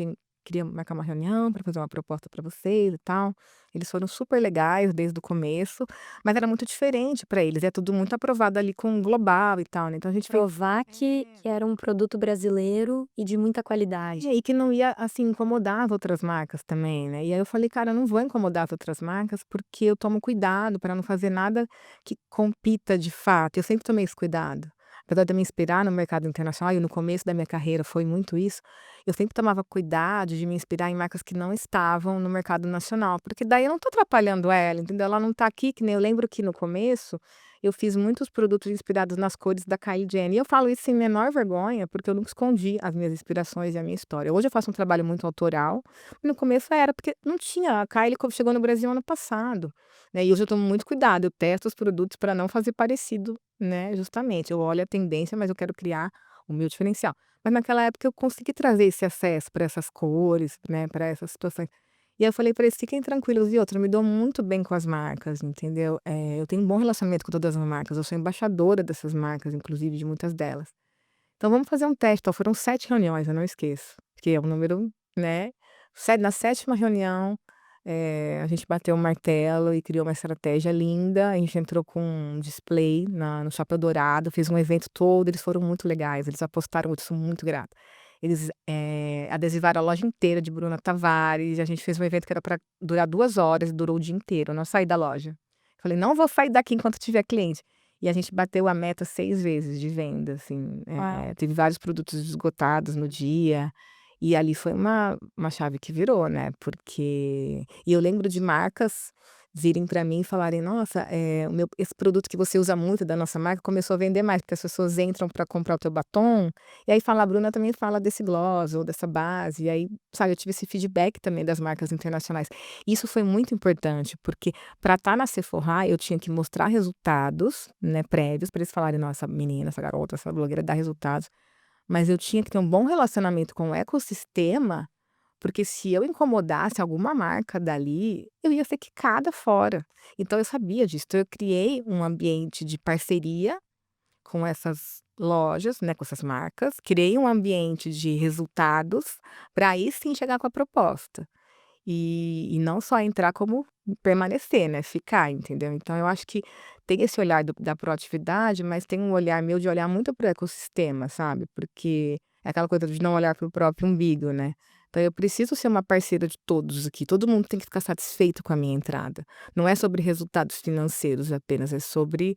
queria marcar uma reunião para fazer uma proposta para vocês e tal." Eles foram super legais desde o começo, mas era muito diferente para eles, é tudo muito aprovado ali com o global e tal, né, então a gente fez. Provar que era um produto brasileiro e de muita qualidade. E que não ia, assim, incomodar as outras marcas também, né. E aí eu falei: "Cara, eu não vou incomodar as outras marcas, porque eu tomo cuidado para não fazer nada que compita de fato." Eu sempre tomei esse cuidado. apesar de eu me inspirar no mercado internacional, e no começo da minha carreira foi muito isso, eu sempre tomava cuidado de me inspirar em marcas que não estavam no mercado nacional, porque daí eu não tô atrapalhando ela, entendeu? Ela não tá aqui, que nem eu lembro que no começo eu fiz muitos produtos inspirados nas cores da Kylie Jenner, e eu falo isso sem menor vergonha, porque eu nunca escondi as minhas inspirações e a minha história. Hoje eu faço um trabalho muito autoral, no começo era, porque não tinha, a Kylie chegou no Brasil ano passado, né, e hoje eu tomo muito cuidado, eu testo os produtos para não fazer parecido, né, justamente, eu olho a tendência, mas eu quero criar o meu diferencial. Mas naquela época eu consegui trazer esse acesso para essas cores, né, para essas situações. E aí eu falei para eles: "Fiquem tranquilos", e outra, eu me dou muito bem com as marcas, entendeu. Eu tenho um bom relacionamento com todas as marcas, eu sou embaixadora dessas marcas, inclusive de muitas delas. Então vamos fazer um teste, ó, foram 7 reuniões, eu não esqueço, que é um número, né, na sétima reunião, a gente bateu o martelo e criou uma estratégia linda, a gente entrou com um display no Chapéu Dourado, fez um evento todo, eles foram muito legais, eles apostaram muito, sou muito grata. Eles, adesivaram a loja inteira de Bruna Tavares, a gente fez um evento que era para durar 2 horas e durou o dia inteiro, eu não saí da loja. Falei: "Não vou sair daqui enquanto tiver cliente". E a gente bateu a meta 6 vezes de venda, assim, Uau. teve vários produtos esgotados no dia, e ali foi uma chave que virou, né, porque e eu lembro de marcas virem para mim e falarem: "Nossa, o meu esse produto que você usa muito da nossa marca começou a vender mais", porque as pessoas entram para comprar o teu batom, e aí fala: "A Bruna também fala desse gloss ou dessa base", e aí, sabe, eu tive esse feedback também das marcas internacionais. Isso foi muito importante, porque para estar na Sephora, eu tinha que mostrar resultados, né, prévios, para eles falarem: "Nossa, essa menina, essa garota, essa blogueira dá resultados". Mas eu tinha que ter um bom relacionamento com o ecossistema, porque se eu incomodasse alguma marca dali, eu ia ser quicada fora. Então eu sabia disso, então eu criei um ambiente de parceria com essas lojas, né, com essas marcas, criei um ambiente de resultados, para aí sim chegar com a proposta. E não só entrar, como permanecer, né, ficar, entendeu. Então eu acho que tem esse olhar da proatividade, mas tem um olhar meu de olhar muito para o ecossistema, sabe, porque é aquela coisa de não olhar para o próprio umbigo, né. Então eu preciso ser uma parceira de todos aqui, todo mundo tem que ficar satisfeito com a minha entrada. Não é sobre resultados financeiros apenas, é sobre,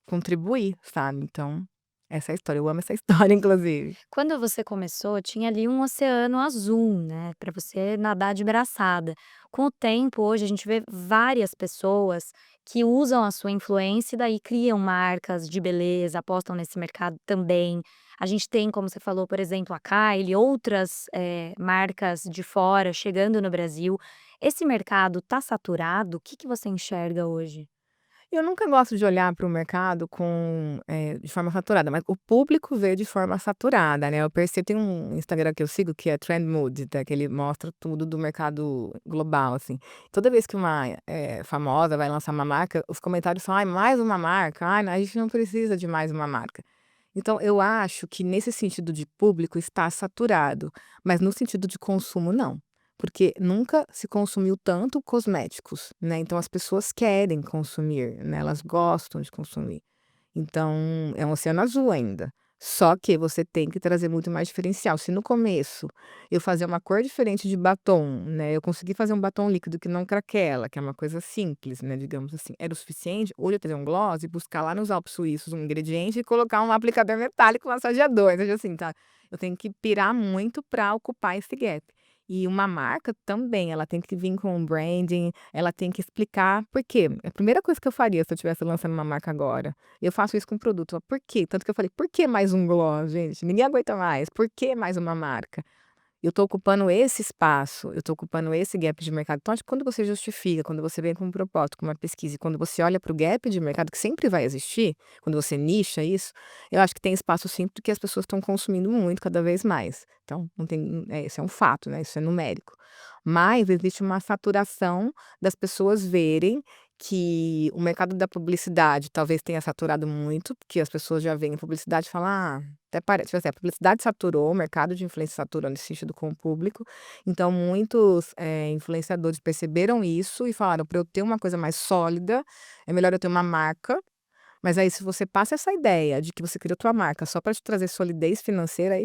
contribuir, sabe. Então, essa é a história, eu amo essa história inclusive. Quando você começou, tinha ali um oceano azul, né, para você nadar de braçada. Com o tempo, hoje a gente vê várias pessoas que usam a sua influência e daí criam marcas de beleza, apostam nesse mercado também. A gente tem, como você falou, por exemplo, a Kylie, outras, marcas de fora chegando no Brasil. Esse mercado tá saturado? O que que você enxerga hoje? Eu nunca gosto de olhar para o mercado de forma saturada, mas o público vê de forma saturada, né, eu percebo, tem um Instagram que eu sigo que é Trend Mood, tá, que ele mostra tudo do mercado global, assim. Toda vez que uma, famosa vai lançar uma marca, os comentários são: "Ai, mais uma marca? Ai, a gente não precisa de mais uma marca". Então eu acho que nesse sentido de público está saturado, mas no sentido de consumo não, porque nunca se consumiu tanto cosméticos, né, então as pessoas querem consumir, né, elas gostam de consumir. Então, é um oceano azul ainda. Só que você tem que trazer muito mais diferencial. Se no começo eu fazia uma cor diferente de batom, né, eu consegui fazer um batom líquido que não craquela, que é uma coisa simples, né, digamos assim, era o suficiente, ou eu trazer um gloss e buscar lá nos Alpes suíços um ingrediente e colocar um aplicador metálico massageador, então assim, tá, eu tenho que pirar muito para ocupar esse gap. E uma marca também, ela tem que vir com um branding, ela tem que explicar por quê. A primeira coisa que eu faria se eu estivesse lançando uma marca agora, eu faço isso com produto, ó, por quê? Tanto que eu falei: "Por que mais um gloss, gente? Ninguém aguenta mais, por que mais uma marca?". Eu tô ocupando esse espaço, eu tô ocupando esse gap de mercado. Então, acho que quando você justifica, quando você vem com um propósito, com uma pesquisa, e quando você olha para o gap de mercado que sempre vai existir, quando você nicha isso, eu acho que tem espaço sim, porque as pessoas estão consumindo muito, cada vez mais. Então, não tem, isso é um fato, né, isso é numérico. Mas existe uma saturação das pessoas verem que o mercado da publicidade talvez tenha saturado muito, porque as pessoas já veem publicidade e falam: "Ah, até parece", tipo assim, a publicidade saturou, o mercado de influência saturou nesse sentido com o público, então muitos, influenciadores perceberam isso e falaram: "Para eu ter uma coisa mais sólida, é melhor eu ter uma marca", mas aí se você passa essa ideia de que você criou tua marca só para te trazer solidez financeira,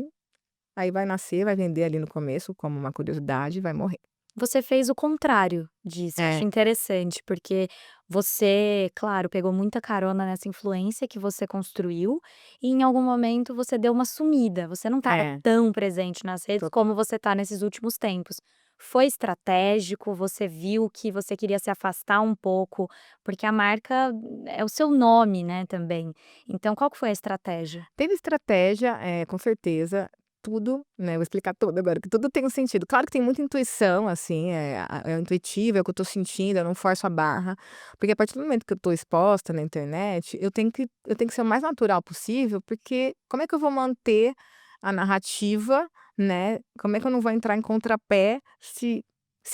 aí vai nascer, vai vender ali no começo como uma curiosidade e vai morrer. Você fez o contrário disso, acho É, interessante, porque você, claro, pegou muita carona nessa influência que você construiu, e em algum momento você deu uma sumida, você não estava é. tão presente nas redes To como você está nesses últimos tempos. Foi estratégico? Você viu que você queria se afastar um pouco, porque a marca é o seu nome, né, também. Então qual que foi a estratégia? Teve estratégia, com certeza, tudo, né, vou explicar tudo agora, que tudo tem um sentido. Claro que tem muita intuição, assim, é intuitivo, é o que eu tô sentindo, eu não forço a barra, porque a partir do momento que eu tô exposta na internet, eu tenho que ser o mais natural possível, porque como é que eu vou manter a narrativa, né, como é que eu não vou entrar em contrapé se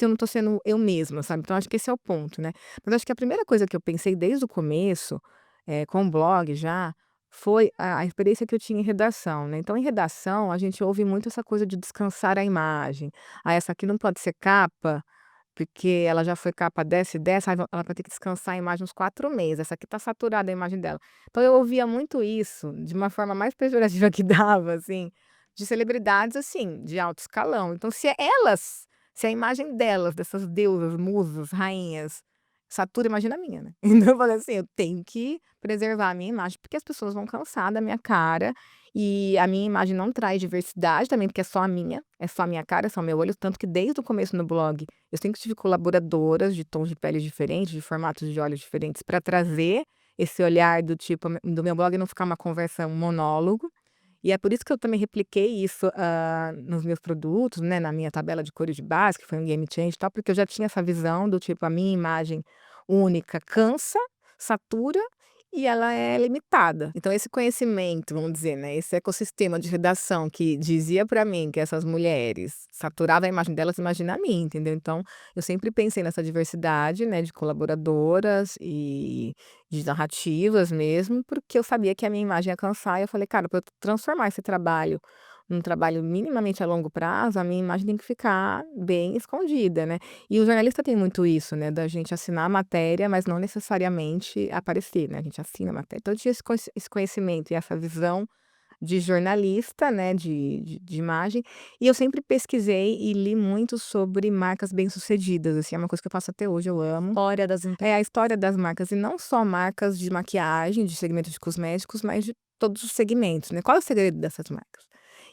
eu não tô sendo eu mesma, sabe. Então acho que esse é o ponto, né. Mas acho que a primeira coisa que eu pensei desde o começo, com o blog já, foi a experiência que eu tinha em redação, né. Então em redação a gente ouve muito essa coisa de descansar a imagem. "Ah, essa aqui não pode ser capa, porque ela já foi capa dessa e dessa, aí ela vai ter que descansar a imagem uns 4 meses, essa aqui tá saturada a imagem dela". Então eu ouvia muito isso, de uma forma mais pejorativa que dava, assim, de celebridades, assim, de alto escalão. Então se a imagem delas, dessas deusas, musas, rainhas, satura, imagina a minha, né. Então eu falei assim: "Eu tenho que preservar a minha imagem, porque as pessoas vão cansar da minha cara, e a minha imagem não traz diversidade também, porque é só a minha cara, é só o meu olho", tanto que desde o começo no blog, eu sempre tive colaboradoras de tons de pele diferentes, de formatos de olhos diferentes, para trazer esse olhar do tipo, do meu blog não ficar uma conversa, um monólogo. E é por isso que eu também repliquei isso, nos meus produtos, né, na minha tabela de cores de base, que foi um game change e tal, porque eu já tinha essa visão do tipo, a minha imagem única cansa, satura e ela é limitada. Então esse conhecimento, vamos dizer, né, esse ecossistema de redação que dizia para mim que essas mulheres saturava a imagem delas, imagina a mim, entendeu. Então eu sempre pensei nessa diversidade, né, de colaboradoras e de narrativas mesmo, porque eu sabia que a minha imagem ia cansar e eu falei: "Cara, para eu transformar esse trabalho num trabalho minimamente a longo prazo, a minha imagem tem que ficar bem escondida, né". E o jornalista tem muito isso, né, da gente assinar a matéria, mas não necessariamente aparecer, né, a gente assina a matéria. Então eu tinha esse conhecimento e essa visão de jornalista, né, de imagem, e eu sempre pesquisei e li muito sobre marcas bem-sucedidas, assim, é uma coisa que eu faço até hoje, eu amo. História das empre É a história das marcas, e não só marcas de maquiagem, de segmento de cosméticos, mas de todos os segmentos, né. Qual é o segredo dessas marcas?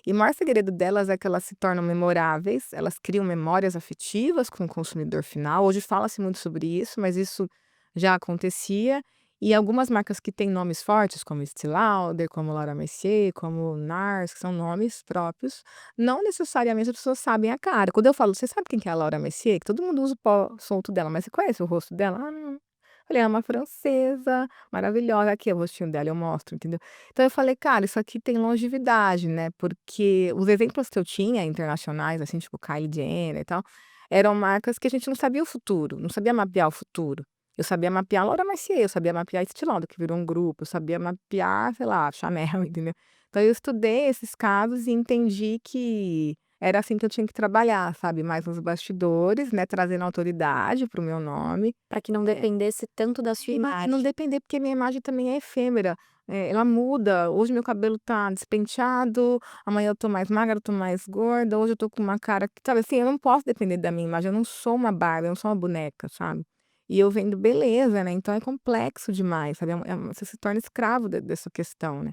E o maior segredo delas é que elas se tornam memoráveis, elas criam memórias afetivas com o consumidor final. Hoje fala-se muito sobre isso, mas isso já acontecia. E algumas marcas que têm nomes fortes, como Estée Lauder, como Laura Mercier, como NARS, que são nomes próprios, não necessariamente as pessoas sabem a cara. Quando eu falo: "Você sabe quem que é a Laura Mercier?", que todo mundo usa o pó solto dela, mas você conhece o rosto dela? "Ah, não". Falei: "É uma francesa maravilhosa, aqui é o rostinho dela", eu mostro, entendeu. Então eu falei: "Cara, isso aqui tem longevidade, né", porque os exemplos que eu tinha internacionais, assim, tipo Kylie Jenner e tal, eram marcas que a gente não sabia o futuro, não sabia mapear o futuro. Eu sabia mapear Laura Mercier, eu sabia mapear Estée Lauder, que virou um grupo, eu sabia mapear, sei lá, Chanel, entendeu. Então eu estudei esses casos e entendi que era assim que eu tinha que trabalhar, sabe, mais nos bastidores, né, trazendo autoridade para o meu nome. Pra que não É. dependesse tanto da sua E não imagem. depender, porque minha imagem também é efêmera, ela muda. Hoje meu cabelo tá despenteado, amanhã eu tô mais magra, eu tô mais gorda, hoje eu tô com uma cara que, sabe assim, eu não posso depender da minha imagem, eu não sou uma Barbie, eu não sou uma boneca, sabe. E eu vendo beleza, né, então é complexo demais, sabe, você se torna escravo dessa questão, né.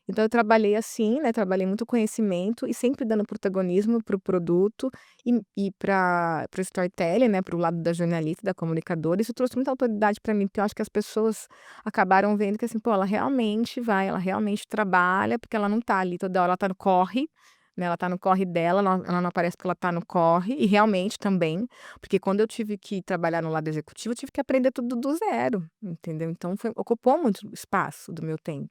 Então eu trabalhei assim, né, trabalhei muito conhecimento e sempre dando protagonismo para o produto e para o storytelling, né, para o lado da jornalista, da comunicadora. Isso trouxe muita autoridade para mim, porque eu acho que as pessoas acabaram vendo que assim, pô, ela realmente vai, ela realmente trabalha, porque ela não tá ali toda hora, ela tá no corre, né, ela tá no corre dela, ela não aparece porque ela tá no corre, e realmente também, porque quando eu tive que trabalhar no lado executivo, eu tive que aprender tudo do zero, entendeu? Então ocupou muito espaço do meu tempo.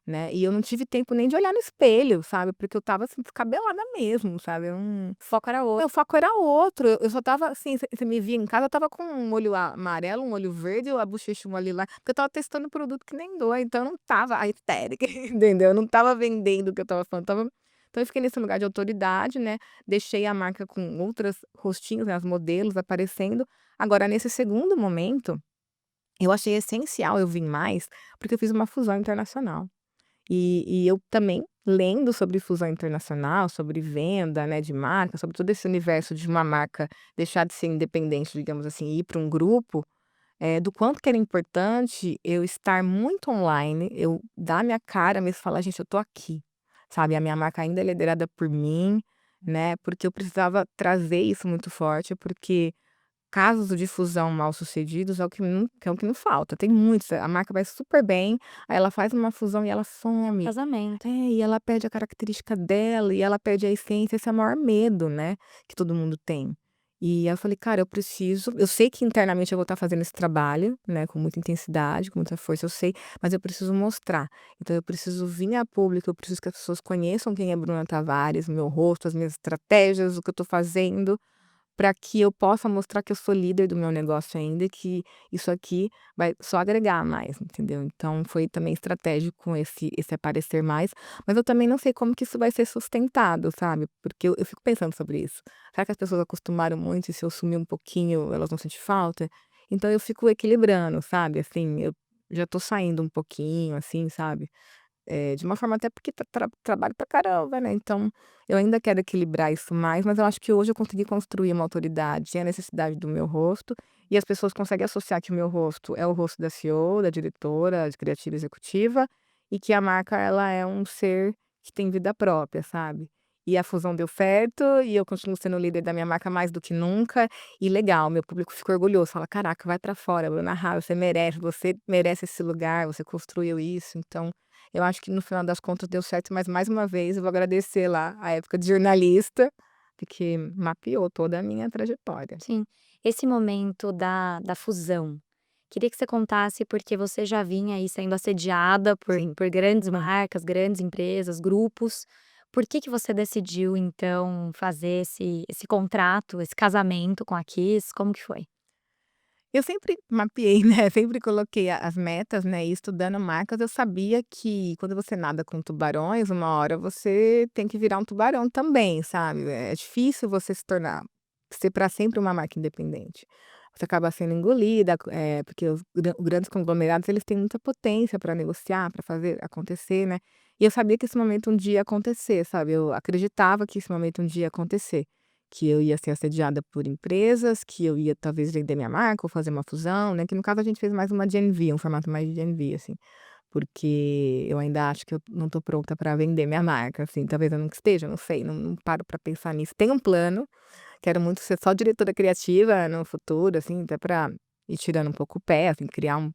Né, e eu não tive tempo nem de olhar no espelho, sabe, porque eu estava, assim, descabelada mesmo, sabe, eu não O foco era meu outro. foco era outro, eu só estava assim, você me via em casa, eu estava com um olho amarelo, um olho verde, a bochecha um olho lá, porque eu estava testando produto que nem doida, então eu não estava a histérica, entendeu, eu não estava vendendo o que eu estava falando, então eu fiquei nesse lugar de autoridade, né, deixei a marca com outras rostinhos, né, as modelos aparecendo. Agora nesse segundo momento, eu achei essencial eu vir mais, porque eu fiz uma fusão internacional. E eu também lendo sobre fusão internacional, sobre venda, né, de marca, sobre todo esse universo de uma marca deixar de ser independente, digamos assim, e ir para um grupo, do quanto que era importante eu estar muito online, eu dar minha cara mesmo, falar: "Gente, eu tô aqui", sabe, a minha marca ainda é liderada por mim, né, porque eu precisava trazer isso muito forte, porque casos de fusão mal-sucedidos é o que não falta, tem muitos, a marca vai super bem, aí ela faz uma fusão e ela some. Casamento. E ela perde a característica dela, e ela perde a essência, esse é o maior medo, né, que todo mundo tem. E aí eu falei: "Cara, eu sei que internamente eu vou estar fazendo esse trabalho, né, com muita intensidade, com muita força, eu sei, mas eu preciso mostrar. Então eu preciso vir a público, eu preciso que as pessoas conheçam quem é Bruna Tavares, o meu rosto, as minhas estratégias, o que eu estou fazendo, para que eu possa mostrar que eu sou líder do meu negócio ainda e que isso aqui vai só agregar mais, entendeu. Então foi também estratégico esse aparecer mais, mas eu também não sei como que isso vai ser sustentado, sabe, porque eu fico pensando sobre isso. Será que as pessoas acostumaram muito e se eu sumir um pouquinho elas vão sentir falta? Então eu fico equilibrando, sabe, assim, eu já tô saindo um pouquinho, assim, sabe. De uma forma até porque trabalho pra caramba, né, então eu ainda quero equilibrar isso mais, mas eu acho que hoje eu consegui construir uma autoridade sem a necessidade do meu rosto, e as pessoas conseguem associar que o meu rosto é o rosto da CEO, da diretora de criativa executiva, e que a marca ela é um ser que tem vida própria, sabe. E a fusão deu certo, e eu continuo sendo líder da minha marca mais do que nunca, e legal, meu público fica orgulhoso, fala: "Caraca, vai pra fora, Bruna Hara, você merece esse lugar, você construiu isso", então eu acho que no final das contas deu certo, mas mais uma vez eu vou agradecer lá a época de jornalista, porque mapeou toda a minha trajetória. Sim. Esse momento da fusão, queria que você contasse, porque você já vinha aí sendo assediada Sim. por grandes Hum. marcas, grandes empresas, grupos. Por que você decidiu então fazer esse contrato, esse casamento com a Kiss, como que foi? Eu sempre mapeei, né, sempre coloquei as metas, né, e estudando marcas, eu sabia que quando você nada com tubarões, uma hora você tem que virar um tubarão também, sabe. É difícil você ser para sempre uma marca independente. Você acaba sendo engolida, porque os grandes conglomerados, eles têm muita potência para negociar, para fazer acontecer, né. E eu sabia que esse momento um dia ia acontecer, sabe, eu acreditava que esse momento um dia ia acontecer. Que eu ia ser assediada por empresas, que eu ia talvez vender minha marca ou fazer uma fusão, né, que no caso a gente fez mais uma GNV, um formato mais de GNV, assim, porque eu ainda acho que eu não estou pronta para vender minha marca, assim, talvez eu nunca esteja, não sei, não paro para pensar nisso. Tem um plano, quero muito ser só diretora criativa no futuro, assim, até para ir tirando um pouco o pé, assim, criar um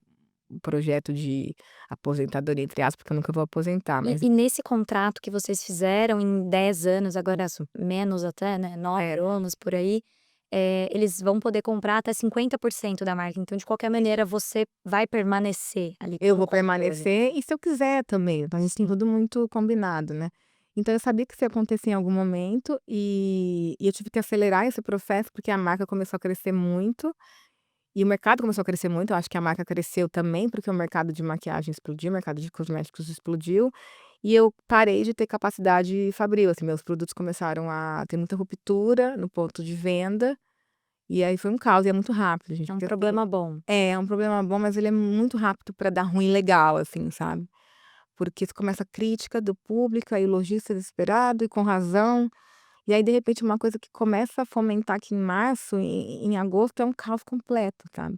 projeto de aposentadoria, entre aspas, porque eu nunca vou aposentar, E mas e nesse contrato que vocês fizeram em 10 anos, agora isso. menos até, né, 9 É. anos por aí, eles vão poder comprar até 50% da marca, então de qualquer maneira você vai permanecer ali Eu no vou controle. permanecer e se eu quiser também, então a gente tem tudo muito combinado, né. Então eu sabia que isso ia acontecer em algum momento, e eu tive que acelerar esse processo, porque a marca começou a crescer muito, e o mercado começou a crescer muito, eu acho que a marca cresceu também, porque o mercado de maquiagem explodiu, o mercado de cosméticos explodiu, e eu parei de ter capacidade fabril, assim, meus produtos começaram a ter muita ruptura no ponto de venda, e aí foi um caos e é muito rápido, gente, É um porque assim problema bom. é um problema bom, mas ele é muito rápido para dar ruim legal, assim, sabe. Porque se começa a crítica do público, aí o lojista desesperado e com razão, e aí de repente uma coisa que começa a fomentar aqui em março, em agosto é um caos completo, sabe.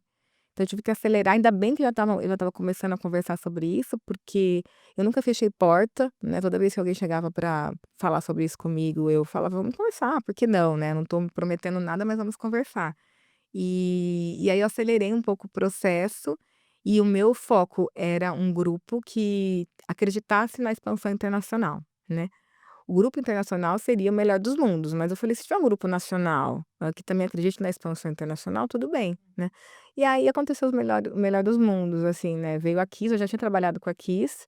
Então eu tive que acelerar, ainda bem que eu já estava começando a conversar sobre isso, porque eu nunca fechei porta, né, toda vez que alguém chegava para falar sobre isso comigo, eu falava: "Vamos conversar, por que não, né, não estou me prometendo nada, mas vamos conversar". E aí eu acelerei um pouco o processo, e o meu foco era um grupo que acreditasse na expansão internacional, né. O grupo internacional seria o melhor dos mundos, mas eu falei: "Se tiver um grupo nacional, que também acredite na expansão internacional, tudo bem", né. E aí aconteceu o melhor dos mundos, assim, né, veio a Kiss, eu já tinha trabalhado com a Kiss,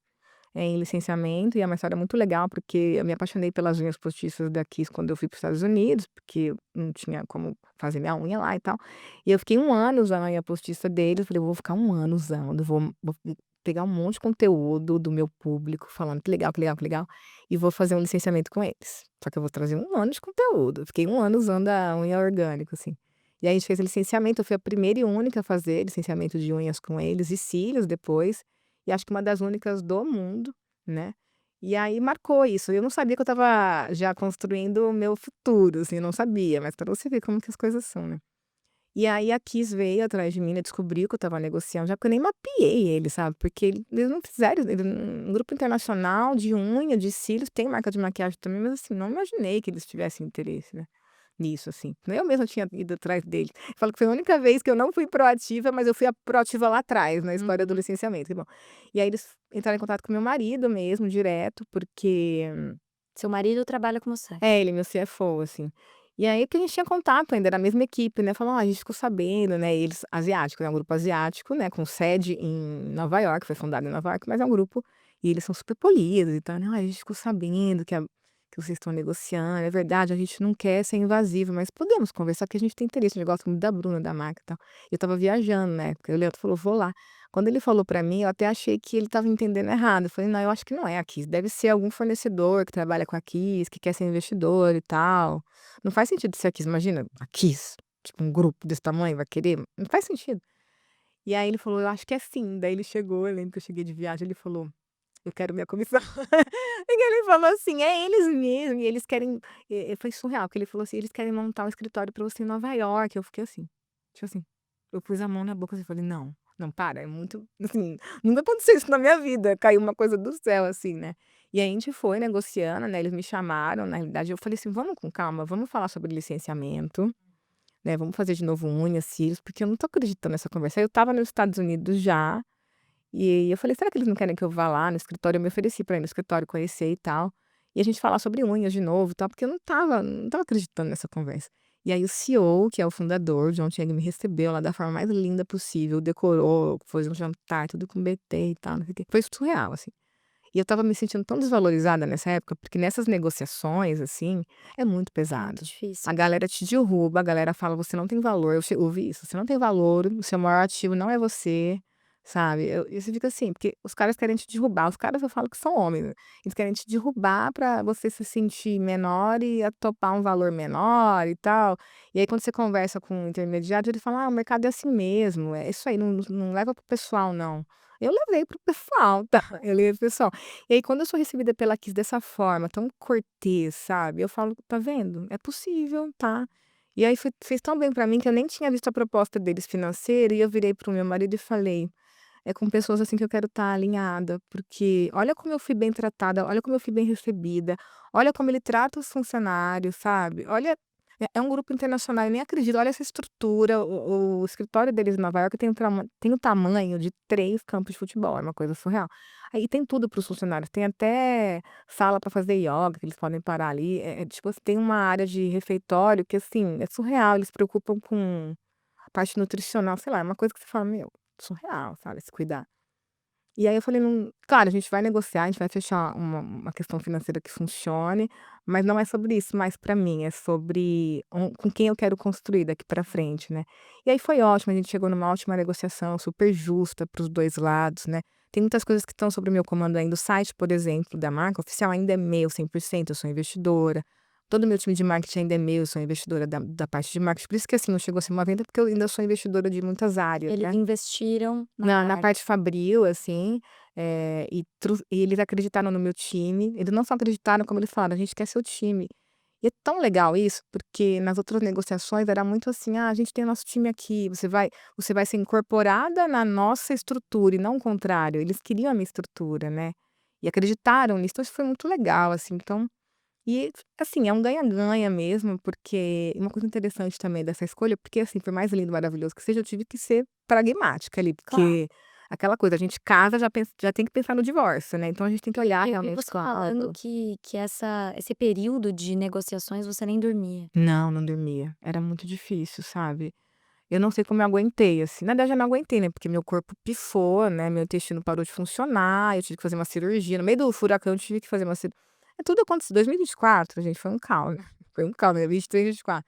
em licenciamento, e é uma história muito legal, porque eu me apaixonei pelas unhas postiças da Kiss quando eu fui para os Estados Unidos, porque eu não tinha como fazer minha unha lá e tal. E eu fiquei um ano usando a unha postiça deles, falei: "Eu vou ficar um ano usando, vou pegar um monte de conteúdo do meu público falando que legal, que legal, que legal, e vou fazer um licenciamento com eles. Só que eu vou trazer um ano de conteúdo". Fiquei um ano usando a unha orgânica, assim. E aí a gente fez o licenciamento, eu fui a primeira e única a fazer licenciamento de unhas com eles e cílios depois, e acho que uma das únicas do mundo, né. E aí marcou isso. Eu não sabia que eu estava já construindo o meu futuro, assim, eu não sabia, mas para você ver como que as coisas são, né. E aí a Kiss veio atrás de mim, né, descobriu que eu estava negociando já, porque eu nem mapeei ele, sabe, porque eles não fizeram um grupo internacional de unha, de cílios, tem marca de maquiagem também, mas assim, não imaginei que eles tivessem interesse, né, nisso, assim. Nem eu mesma tinha ido atrás deles. Eu falo que foi a única vez que eu não fui proativa, mas eu fui a proativa lá atrás, na história do Uhum. licenciamento, que bom. E aí eles entraram em contato com meu marido mesmo, direto, porque Seu marido trabalha com você? ele é meu CFO, assim. E aí porque a gente tinha contato ainda, era a mesma equipe, né, falou: "Ó, a gente ficou sabendo, né", eles asiáticos, é um grupo asiático, né, com sede em Nova York, foi fundado em Nova York, mas é um grupo e eles são super polidos e tal, né: "Ai, a gente ficou sabendo que vocês estão negociando, é verdade, a gente não quer ser invasivo, mas podemos conversar, porque a gente tem interesse, a gente gosta muito da Bruna, da marca e tal". Eu estava viajando na época, e o Leandro falou: "Vou lá". Quando ele falou pra mim, eu até achei que ele estava entendendo errado. Eu falei: "Não, eu acho que não é a Kiss, deve ser algum fornecedor que trabalha com a Kiss, que quer ser investidor e tal. Não faz sentido ser a Kiss, imagina, a Kiss, tipo um grupo desse tamanho vai querer, não faz sentido". E aí ele falou: "Eu acho que é sim". Daí ele chegou, eu lembro que eu cheguei de viagem, ele falou: "Eu quero minha comissão". E ele falou assim: "É eles mesmo, e eles querem", foi surreal, porque ele falou assim: "Eles querem montar um escritório pra você em Nova York". Eu fiquei assim, tipo assim, eu pus a mão na boca, assim, falei: "Não, não, para, é muito assim, nunca aconteceu isso na minha vida, caiu uma coisa do céu, assim, né". E aí a gente foi negociando, né, eles me chamaram, na realidade eu falei assim: "Vamos com calma, vamos falar sobre licenciamento, né, vamos fazer de novo unhas, cílios, porque eu não tô acreditando nessa conversa". Aí eu estava nos Estados Unidos já, e eu falei: "Será que eles não querem que eu vá lá no escritório?". Eu me ofereci pra ir no escritório conhecer e tal, e a gente falar sobre unhas de novo e tal, porque eu não estava acreditando nessa conversa. E aí o CEO, que é o fundador, o John Chang, me recebeu lá da forma mais linda possível, decorou, fez um jantar, tudo com BT e tal, não sei o quê. Foi surreal, assim. E eu estava me sentindo tão desvalorizada nessa época, porque nessas negociações, assim, é muito É muito pesado. A difícil. galera te derruba, a galera fala: "Você não tem valor", ouvi isso: "Você não tem valor, o seu maior ativo não é você", sabe. E você fica assim, porque os caras querem te derrubar, os caras eu falo que são homens, né, eles querem te derrubar pra você se sentir menor e a topar um valor menor e tal. E aí quando você conversa com um intermediário, ele fala: "Ah, o mercado é assim mesmo, é isso aí, não leva para o pessoal não". Eu levei para o pessoal, tá, eu levei para o pessoal. E aí quando eu sou recebida pela Kiss dessa forma, tão cortês, sabe, eu falo: "Tá vendo? É possível, tá". E aí fez tão bem pra mim que eu nem tinha visto a proposta deles financeira e eu virei para o meu marido e falei: "É com pessoas assim que eu quero estar alinhada, porque olha como eu fui bem tratada, olha como eu fui bem recebida, olha como ele trata os funcionários, sabe, olha, é um grupo internacional, eu nem acredito, olha essa estrutura, o escritório deles em Nova York tem o tamanho de 3 campos de futebol, é uma coisa surreal. Aí tem tudo para os funcionários, tem até sala para fazer ioga, que eles podem parar ali, tipo assim, tem uma área de refeitório que, assim, é surreal, eles se preocupam com a parte nutricional, sei lá, é uma coisa que você fala: "Meu, surreal", sabe, se cuidar. E aí eu falei: "Não", claro, a gente vai negociar, a gente vai fechar uma questão financeira que funcione, mas não é sobre isso mais pra mim, é sobre com quem eu quero construir daqui pra frente, né. E aí foi ótimo, a gente chegou numa ótima negociação, super justa para os 2 lados, né. Tem muitas coisas que estão sob o meu comando ainda, o site, por exemplo, da marca oficial ainda é meu 100%, eu sou investidora, todo o meu time de marketing ainda é meu, eu sou investidora da parte de marketing, por isso que, assim, não chegou a ser uma venda, porque eu ainda sou investidora de muitas áreas, Eles né. investiram na Na marca. parte fabril, assim, e eles acreditaram no meu time, eles não só acreditaram como eles falaram: "A gente quer seu time". E é tão legal isso, porque nas outras negociações era muito assim: "Ah, a gente tem o nosso time aqui, você vai ser incorporada na nossa estrutura", e não o contrário, eles queriam a minha estrutura, né, e acreditaram nisso, então isso foi muito legal, assim, então e, assim, é um ganha-ganha mesmo, porque uma coisa interessante também dessa escolha, porque, assim, por mais lindo e maravilhoso que seja, eu tive que ser pragmática ali, Claro. porque aquela coisa, a gente casa, já tem que pensar no divórcio, né, então a gente tem que olhar Eu vi realmente você falando claro. que esse período de negociações você nem dormia. Não, não dormia, era muito difícil, sabe. Eu não sei como eu aguentei, assim, na verdade eu não aguentei, né, porque meu corpo pifou, né, meu intestino parou de funcionar, eu tive que fazer uma cirurgia, no meio do furacão eu tive que fazer uma tudo aconteceu 2024, gente, foi um caos, né, foi um caos, né, 23, 24.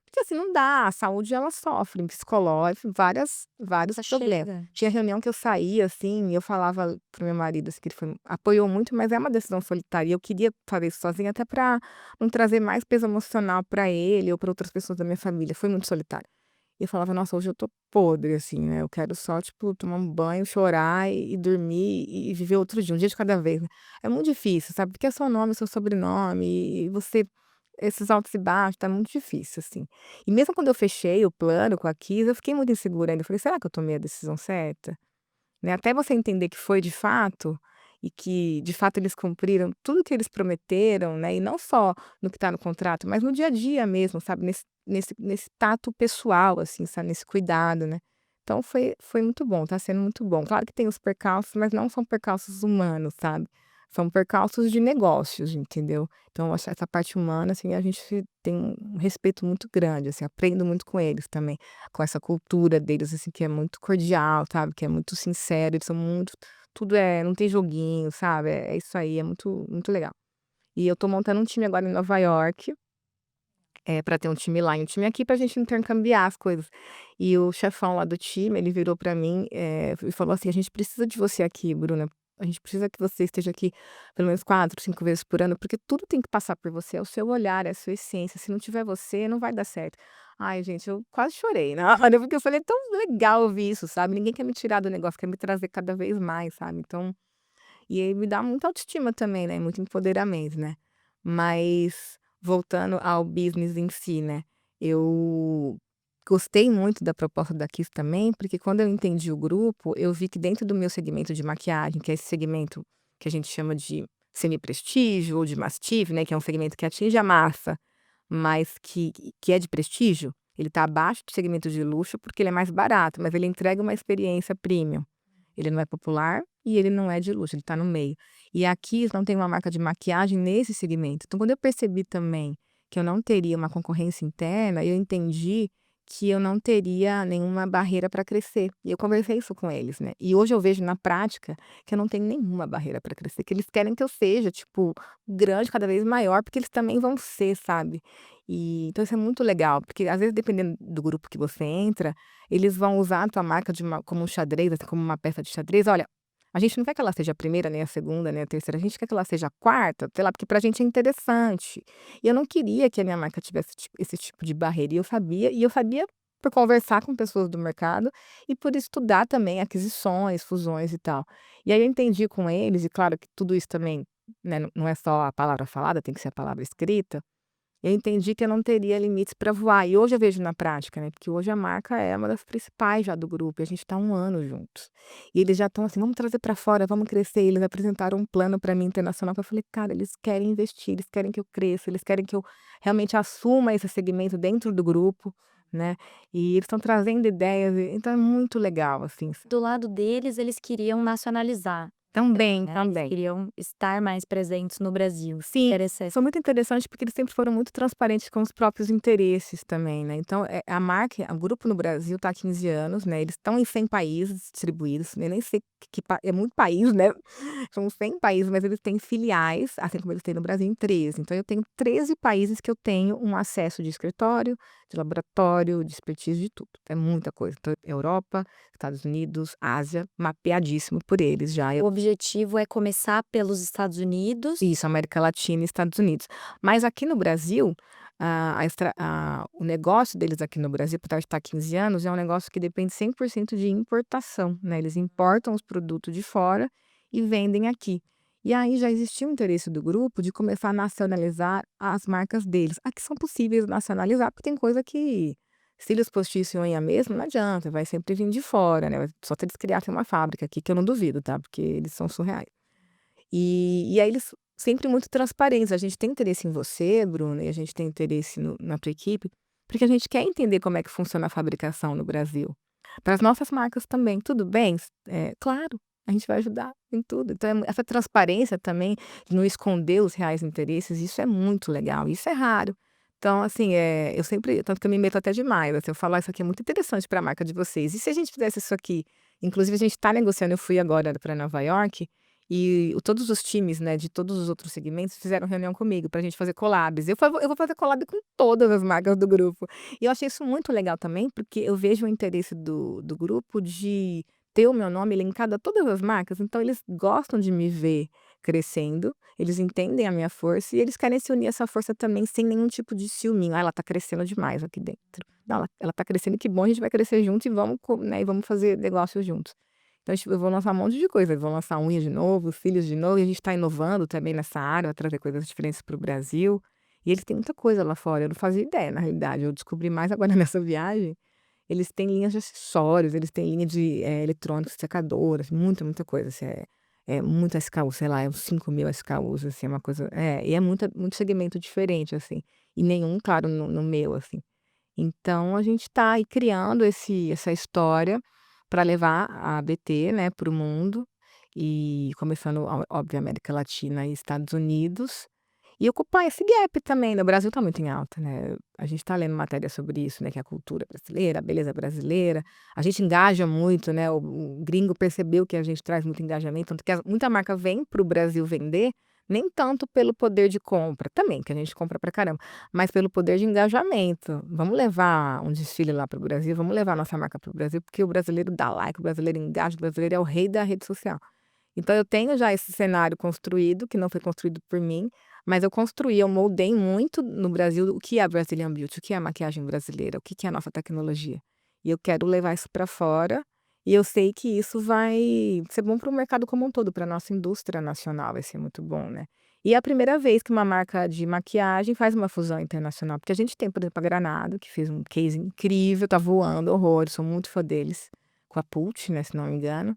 Porque assim, não dá, a saúde ela sofre, psicológico, vários Essa problemas. chega. Tinha reunião que eu saía, assim, e eu falava pro meu marido, assim, que ele apoiou muito, mas é uma decisão solitária, e eu queria fazer isso sozinha até pra não trazer mais peso emocional pra ele ou pra outras pessoas da minha família, foi muito solitário. E eu falava: "Nossa, hoje eu tô podre, assim, né, eu quero só, tipo, tomar um banho, chorar e dormir e viver outro dia, um dia de cada vez", né. É muito difícil, sabe, porque é seu nome, seu sobrenome e você esses altos e baixos, tá muito difícil, assim. E mesmo quando eu fechei o plano com a Kiss, eu fiquei muito insegura ainda, eu falei: "Será que eu tomei a decisão certa?", né, até você entender que foi de fato, e que de fato eles cumpriram tudo que eles prometeram, né, e não só no que está no contrato, mas no dia a dia mesmo, sabe, nesse tato pessoal, assim, sabe, nesse cuidado, né. Então foi muito bom, tá sendo muito bom. Claro que tem os percalços, mas não são percalços humanos, sabe, são percalços de negócios, entendeu. Então eu acho essa parte humana, assim, a gente tem um respeito muito grande, assim, aprendo muito com eles também, com essa cultura deles, assim, que é muito cordial, sabe, que é muito sincero, eles são muito tudo não tem joguinho, sabe, é isso aí, é muito muito legal. E eu tô montando um time agora em Nova York, pra ter um time lá e um time aqui pra gente intercambiar as coisas. E o chefão lá do time, ele virou pra mim, e falou assim: "A gente precisa de você aqui, Bruna, a gente precisa que você esteja aqui pelo menos 4, 5 vezes por ano, porque tudo tem que passar por você, é o seu olhar, é a sua essência, se não tiver você, não vai dar certo". Ai gente, eu quase chorei na hora, porque eu falei: "É tão legal ouvir isso", sabe, ninguém quer me tirar do negócio, quer me trazer cada vez mais, sabe, então e aí me dá muita autoestima também, né, muito empoderamento, né. Mas voltando ao business em si, né, eu gostei muito da proposta da Kiss também, porque quando eu entendi o grupo, eu vi que dentro do meu segmento de maquiagem, que é esse segmento que a gente chama de semi-prestígio ou de mastiff, né, que é um segmento que atinge a massa, mas que é de prestígio, ele está abaixo do segmento de luxo, porque ele é mais barato, mas ele entrega uma experiência premium. Ele não é popular e ele não é de luxo, ele tá no meio. E a Kiss não tem uma marca de maquiagem nesse segmento. Então, quando eu percebi também que eu não teria uma concorrência interna, eu entendi que eu não teria nenhuma barreira para crescer. E eu conversei isso com eles, né. E hoje eu vejo na prática que eu não tenho nenhuma barreira para crescer, que eles querem que eu seja, tipo, grande, cada vez maior, porque eles também vão ser, sabe. Então isso é muito legal, porque às vezes dependendo do grupo que você entra, eles vão usar a tua marca como um xadrez, assim, como uma peça de xadrez. "Olha, a gente não quer que ela seja a primeira, nem a segunda, nem a terceira, a gente quer que ela seja a quarta, sei lá, porque pra gente é interessante". E eu não queria que a minha marca tivesse esse tipo de barreira, e eu sabia por conversar com pessoas do mercado e por estudar também aquisições, fusões e tal. E aí eu entendi com eles, e claro que tudo isso também, né, não é só a palavra falada, tem que ser a palavra escrita. Eu entendi que eu não teria limites para voar, e hoje eu vejo na prática, né, porque hoje a marca é uma das principais já do grupo, e a gente está há 1 ano juntos. E eles já estão assim: "Vamos trazer para fora, vamos crescer", e eles apresentaram um plano para mim internacional que eu falei: "Cara, eles querem investir, eles querem que eu cresça, eles querem que eu realmente assuma esse segmento dentro do grupo", né, e eles estão trazendo ideias, então é muito legal, assim. Do lado deles, eles queriam nacionalizar, Também, né, eles também. queriam estar mais presentes no Brasil. Sim, Interessante. são muito interessantes porque eles sempre foram muito transparentes com os próprios interesses também, né, então, a marca o grupo no Brasil está há 15 anos, né, eles estão em 100 países distribuídos, eu nem sei que pa é muito país, né, são 100 países, mas eles têm filiais, assim como eles têm no Brasil, em 13. Então eu tenho 13 países que eu tenho um acesso de escritório, de laboratório, de expertise, de tudo, é muita coisa. Então Europa, Estados Unidos, Ásia, mapeadíssimo por eles já. O objetivo é começar pelos Estados Unidos. Isso, América Latina e Estados Unidos. Mas aqui no Brasil, o negócio deles aqui no Brasil, apesar de estar há 15 anos, é um negócio que depende 100% de importação, né, eles importam os produtos de fora e vendem aqui. E aí já existia um interesse do grupo de começar a nacionalizar as marcas deles. Aqui são possíveis nacionalizar, porque tem coisa que cílios postiço e unha mesmo, não adianta, vai sempre vir de fora, né, só se eles criassem uma fábrica aqui, que eu não duvido, tá, porque eles são surreais. E aí eles sempre muito transparentes: "A gente tem interesse em você, Bruna, e a gente tem interesse na tua equipe, porque a gente quer entender como é que funciona a fabricação no Brasil. Para as nossas marcas também, tudo bem? Claro, a gente vai ajudar em tudo". Então essa transparência também, de não esconder os reais interesses, isso é muito legal, isso é raro. Então assim, eu sempre tanto que eu me meto até demais, assim, eu falo: "Ah, isso aqui é muito interessante para a marca de vocês, e se a gente fizesse isso aqui?". Inclusive a gente está negociando, eu fui agora para Nova York e todos os times, né, de todos os outros segmentos fizeram reunião comigo pra gente fazer collabs. Eu vou fazer collab com todas as marcas do grupo. E eu achei isso muito legal também, porque eu vejo o interesse do grupo de ter o meu nome linkado a todas as marcas, então eles gostam de me ver crescendo, eles entendem a minha força e eles querem se unir a essa força também sem nenhum tipo de ciúminho: "Ah, ela tá crescendo demais aqui dentro. Não, ela tá crescendo, que bom, a gente vai crescer junto e vamos né, e vamos fazer negócio juntos". Então, tipo, eu vou lançar um monte de coisa, eu vou lançar unha de novo, cílios de novo, e a gente tá inovando também nessa área, vai trazer coisas diferentes para o Brasil. E eles têm muita coisa lá fora, eu não fazia ideia, na realidade, eu descobri mais agora nessa viagem. Eles têm linhas de acessórios, eles têm linha de, eletrônicos, secadoras, muita, muita coisa, assim, muita SKU, sei lá, é uns 5.000 SKUs, assim, é uma coisa e é muito segmento diferente, assim, e nenhum, claro, no meu, assim. Então a gente está aí criando essa história para levar a ABT, né, para o mundo, e começando óbvio América Latina e Estados Unidos, e ocupar esse gap também, né, o Brasil está muito em alta, né, a gente está lendo matéria sobre isso, né, que é a cultura brasileira, a beleza brasileira, a gente engaja muito, né, o gringo percebeu que a gente traz muito engajamento, tanto que muita marca vem para o Brasil vender, nem tanto pelo poder de compra, também, que a gente compra pra caramba, mas pelo poder de engajamento. Vamos levar um desfile lá para o Brasil, vamos levar a nossa marca para o Brasil, porque o brasileiro dá like, o brasileiro engaja, o brasileiro é o rei da rede social. Então eu tenho já esse cenário construído, que não foi construído por mim, mas eu construí, eu moldei muito no Brasil o que é a Brazilian Beauty, o que é a maquiagem brasileira, o que que é a nossa tecnologia. E eu quero levar isso para fora, e eu sei que isso vai ser bom para o mercado como um todo, para a nossa indústria nacional, vai ser muito bom, né. E é a primeira vez que uma marca de maquiagem faz uma fusão internacional, porque a gente tem, por exemplo, a Granado, que fez um case incrível, tá voando horrores, sou muito fã deles, com a Pucci, né, se não me engano.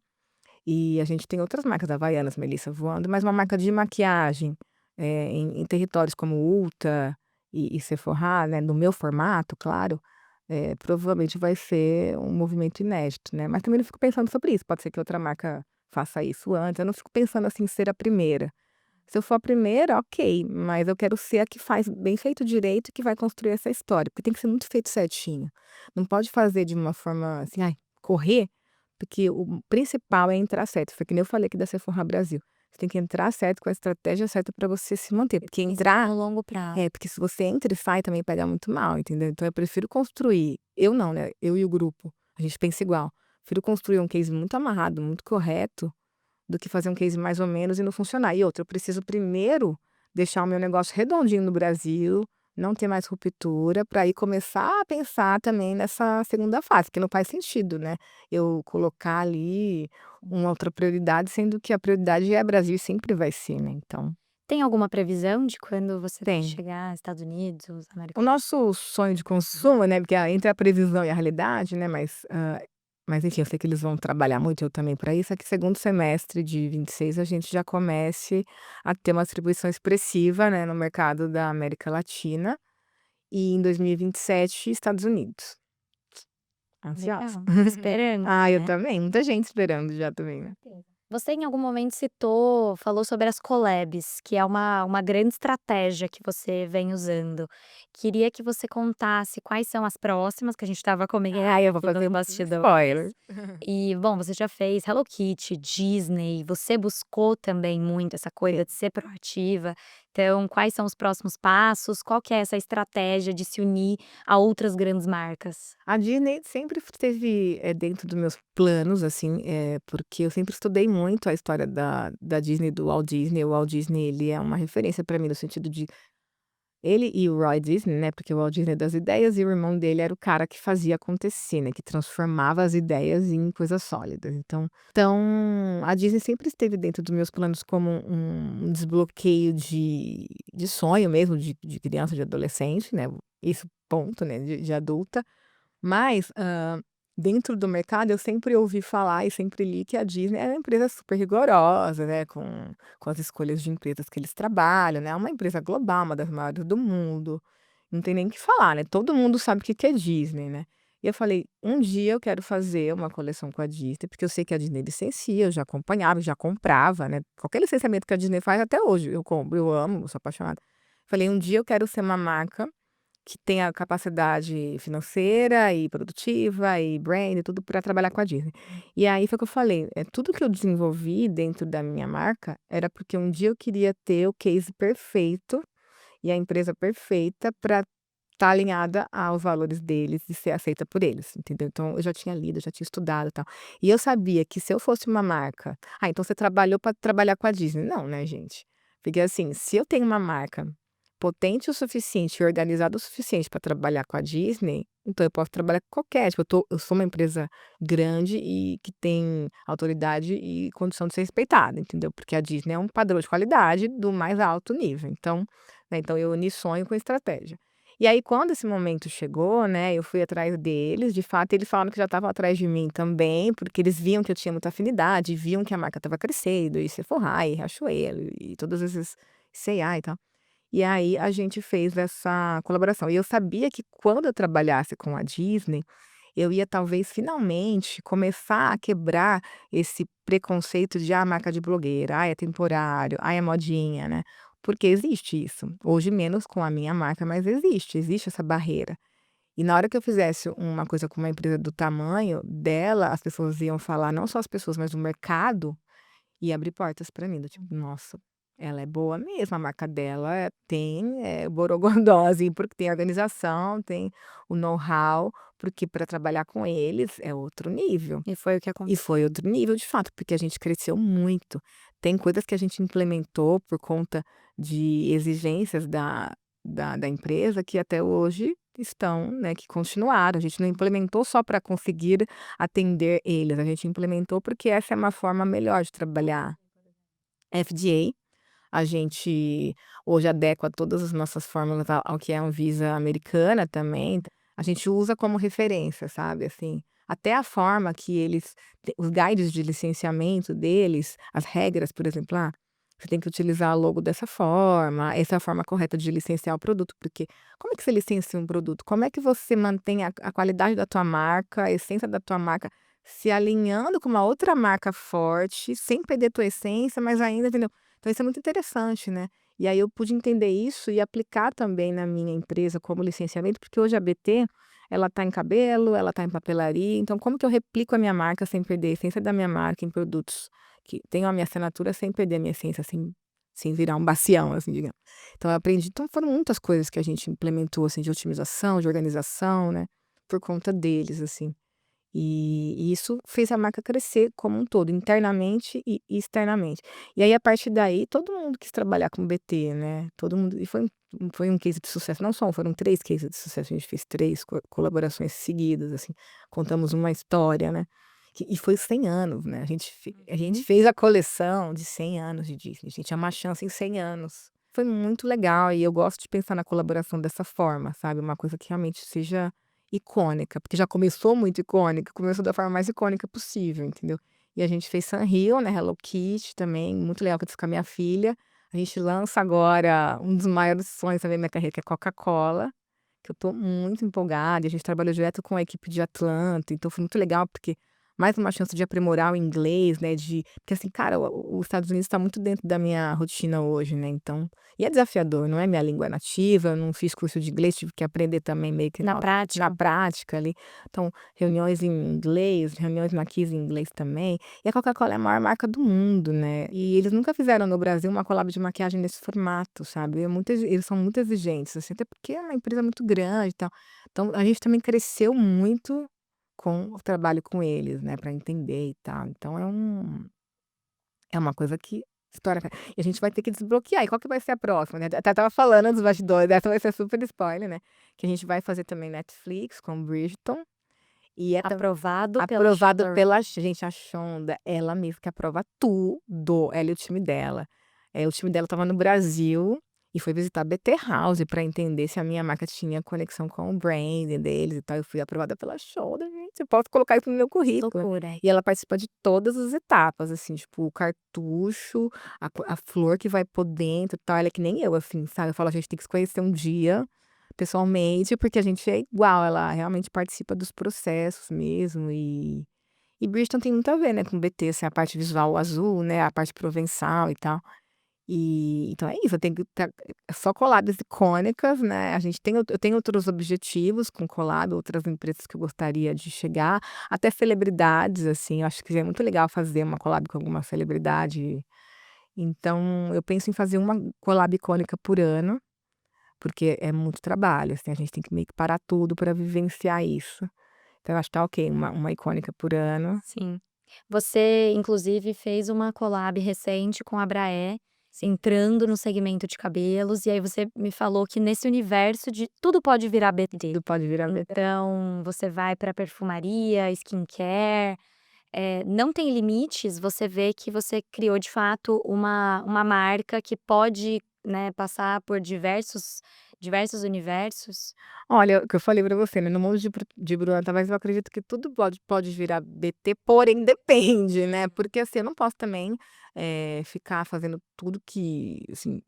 E a gente tem outras marcas, Havaianas, Melissa voando, mas uma marca de maquiagem, em territórios como Ulta e Sephora, né, no meu formato, claro, provavelmente vai ser um movimento inédito, né. Mas também não fico pensando sobre isso, pode ser que outra marca faça isso antes, eu não fico pensando, assim, em ser a primeira. Se eu for a primeira, ok, mas eu quero ser a que faz bem feito direito e que vai construir essa história, porque tem que ser muito feito certinho. Não pode fazer de uma forma assim, ai, correr, porque o principal é entrar certo. Foi que nem eu falei aqui da Sephora Brasil. Você tem que entrar certo com a estratégia certa para você se manter, porque Pensar entrar no longo prazo. porque se você entra e sai também pega muito mal, entendeu? Então eu prefiro construir, eu não, né, eu e o grupo, a gente pensa igual. Prefiro construir um case muito amarrado, muito correto, do que fazer um case mais ou menos e não funcionar. E outra, eu preciso primeiro deixar o meu negócio redondinho no Brasil, não ter mais ruptura, para aí começar a pensar também nessa segunda fase, que não faz sentido, né, eu colocar ali uma outra prioridade, sendo que a prioridade é Brasil e sempre vai ser, né, então Tem alguma previsão de quando você vai tem. chegar Estados Unidos, O América nosso sonho de consumo, né, porque entre a previsão e a realidade, né, mas enfim, eu sei que eles vão trabalhar muito, eu também para isso, é que segundo semestre de 26 a gente já comece a ter uma distribuição expressiva, né, no mercado da América Latina e em 2027 Estados Unidos. Ansiosa. legal, esperando, Ah, eu né. também, muita gente esperando já também, né. Certeza. Você em algum momento falou sobre as collabs, que é uma grande estratégia que você vem usando. Queria que você contasse quais são as próximas, que a gente estava Ai, eu vou comentando fazer nos um bastidores. spoiler. E, bom, você já fez Hello Kitty, Disney, você buscou também muito essa coisa de ser proativa. Então, quais são os próximos passos? Qual que é essa estratégia de se unir a outras grandes marcas? A Disney sempre esteve, dentro dos meus planos, assim, porque eu sempre estudei muito a história da Disney, do Walt Disney. O Walt Disney, ele é uma referência para mim no sentido de ele e o Roy Disney, né, porque o Walt Disney é das ideias e o irmão dele era o cara que fazia acontecer, né, que transformava as ideias em coisas sólidas. Então a Disney sempre esteve dentro dos meus planos como um desbloqueio de sonho mesmo, de criança, de adolescente, né, isso ponto, né, de adulta. Mas, dentro do mercado eu sempre ouvi falar e sempre li que a Disney é uma empresa super rigorosa, né, com as escolhas de empresas que eles trabalham, né, é uma empresa global, uma das maiores do mundo, não tem nem o que falar, né, todo mundo sabe o que que é Disney, né. E eu falei: "Um dia eu quero fazer uma coleção com a Disney", porque eu sei que a Disney licencia, eu já acompanhava, já comprava, né, qualquer licenciamento que a Disney faz até hoje eu compro, eu amo, sou apaixonada. Falei: "Um dia eu quero ser uma marca que tenha capacidade financeira e produtiva e brand e tudo para trabalhar com a Disney". E aí foi o que eu falei, tudo que eu desenvolvi dentro da minha marca era porque um dia eu queria ter o case perfeito e a empresa perfeita para tá alinhada aos valores deles e ser aceita por eles, entendeu. Então eu já tinha lido, já tinha estudado, e tal. E eu sabia que se eu fosse uma marca: "Ah, então você trabalhou para trabalhar com a Disney". Não, né, gente. Porque, assim, se eu tenho uma marca potente o suficiente e organizada o suficiente para trabalhar com a Disney, então eu posso trabalhar com qualquer, tipo, eu sou uma empresa grande e que tem autoridade e condição de ser respeitada, entendeu. Porque a Disney é um padrão de qualidade do mais alto nível, então, né, então eu uni sonho com estratégia. E aí quando esse momento chegou, né, eu fui atrás deles, de fato eles falaram que já estavam atrás de mim também, porque eles viam que eu tinha muita afinidade, viam que a marca estava crescendo, e Sephora, e Riachuelo, e todos esses C&A e tal. E aí a gente fez essa colaboração. E eu sabia que quando eu trabalhasse com a Disney, eu ia talvez finalmente começar a quebrar esse preconceito de: "Ah, marca de blogueira, ah, é temporário, ah, é modinha", né. Porque existe isso. Hoje menos com a minha marca, mas existe essa barreira. E na hora que eu fizesse uma coisa com uma empresa do tamanho dela, as pessoas iam falar, não só as pessoas, mas o mercado ia abrir portas para mim, do tipo: "Nossa, ela é boa mesmo, a marca dela tem, borogodó, assim, porque tem organização, tem o know-how", porque para trabalhar com eles é outro nível. E foi o que E aconteceu. foi outro nível de fato, porque a gente cresceu muito. Tem coisas que a gente implementou por conta de exigências da empresa que até hoje estão, né, que continuaram. A gente não implementou só para conseguir atender eles, a gente implementou porque essa é uma forma melhor de trabalhar. FDA, a gente hoje adequa todas as nossas fórmulas ao que é a Anvisa americana também, a gente usa como referência, sabe, assim. Até a forma que eles os guides de licenciamento deles, as regras, por exemplo, você tem que utilizar a logo dessa forma, essa é a forma correta de licenciar o produto, porque como é que você licencia um produto? Como é que você mantém a qualidade da tua marca, a essência da tua marca, se alinhando com uma outra marca forte, sem perder tua essência, mas ainda, entendeu? Então isso é muito interessante, né. E aí eu pude entender isso e aplicar também na minha empresa como licenciamento, porque hoje a BT, ela está em cabelo, ela está em papelaria, então como que eu replico a minha marca sem perder a essência da minha marca em produtos que tenham a minha assinatura sem perder a minha essência, sem virar um bacião, assim, digamos. Então eu aprendi, então foram muitas coisas que a gente implementou, assim, de otimização, de organização, né, por conta deles, assim. E isso fez a marca crescer como um todo, internamente e externamente. E aí, a partir daí, todo mundo quis trabalhar com BT, né, todo mundo e foi um case de sucesso, não só um, foram 3 cases de sucesso, a gente fez 3 colaborações seguidas, assim, contamos uma história, né, e foi 100 anos, né, a gente Uhum. fez a coleção de 100 anos de Disney, a gente tinha uma chance em 100 anos. Foi muito legal e eu gosto de pensar na colaboração dessa forma, sabe, uma coisa que realmente seja icônica, porque já começou muito icônica, começou da forma mais icônica possível, entendeu. E a gente fez Sanrio, né, Hello Kitty também, muito legal, que eu fiz com a minha filha. A gente lança agora um dos maiores sonhos também da minha carreira, que é Coca-Cola, que eu tô muito empolgada, e a gente trabalhou direto com a equipe de Atlanta, então foi muito legal, porque mais uma chance de aprimorar o inglês, né, porque assim, cara, os Estados Unidos está muito dentro da minha rotina hoje, né, então e é desafiador, não é minha língua nativa, eu não fiz curso de inglês, tive que aprender também meio que Na na prática. prática ali. Então, reuniões em inglês, reuniões na Kiss em inglês também. E a Coca-Cola é a maior marca do mundo, né, e eles nunca fizeram no Brasil uma collab de maquiagem nesse formato, sabe, eles são muito exigentes, assim, até porque é uma empresa muito grande e tal. Então a gente também cresceu muito com o trabalho com eles, né, para entender e tal. Então é uma coisa que estoura e a gente vai ter que desbloquear. E qual que vai ser a próxima, né, até estava falando nos bastidores, essa vai ser super spoiler, né, que a gente vai fazer também Netflix com Bridgerton, e é Aprovado pela aprovado Shonda pela gente, a Shonda, ela mesma que aprova tudo, ela e o time dela. O time dela estava no Brasil e foi visitar a BT House para entender se a minha marca tinha conexão com o branding deles e tal. Eu fui aprovada pela Shonda, gente, eu posso colocar isso no meu currículo. loucura. E ela participa de todas as etapas, assim, tipo, o cartucho, a flor que vai por dentro e tal. Ela é que nem eu, assim, sabe. Eu falo: "A gente tem que se conhecer um dia pessoalmente, porque a gente é igual", ela realmente participa dos processos mesmo e Bridgerton tem muito a ver, né, com BT, assim, a parte visual azul, né, a parte provençal e tal. Então é isso, eu tenho que só collabs icônicas, né, a gente tem eu tenho outros objetivos com collab, outras empresas que eu gostaria de chegar, até celebridades, assim, eu acho que é muito legal fazer uma collab com alguma celebridade. Então eu penso em fazer uma collab icônica por ano. porque é muito trabalho, assim, a gente tem que meio que parar tudo para vivenciar isso. Então eu acho que tá ok, uma icônica por ano. Sim. Você, inclusive, fez uma collab recente com a Abraé, entrando no segmento de cabelos, e aí você me falou que nesse universo de tudo pode virar BT. Tudo pode virar Então, você vai para perfumaria, skincare, não tem limites, você vê que você criou de fato uma marca que pode, né, passar por diversos universos. Olha, o que eu falei pra você, né, no mundo de Bruna, mas eu acredito que tudo pode virar BT, porém depende, né, porque, assim, eu não posso também, ficar fazendo tudo que, assim,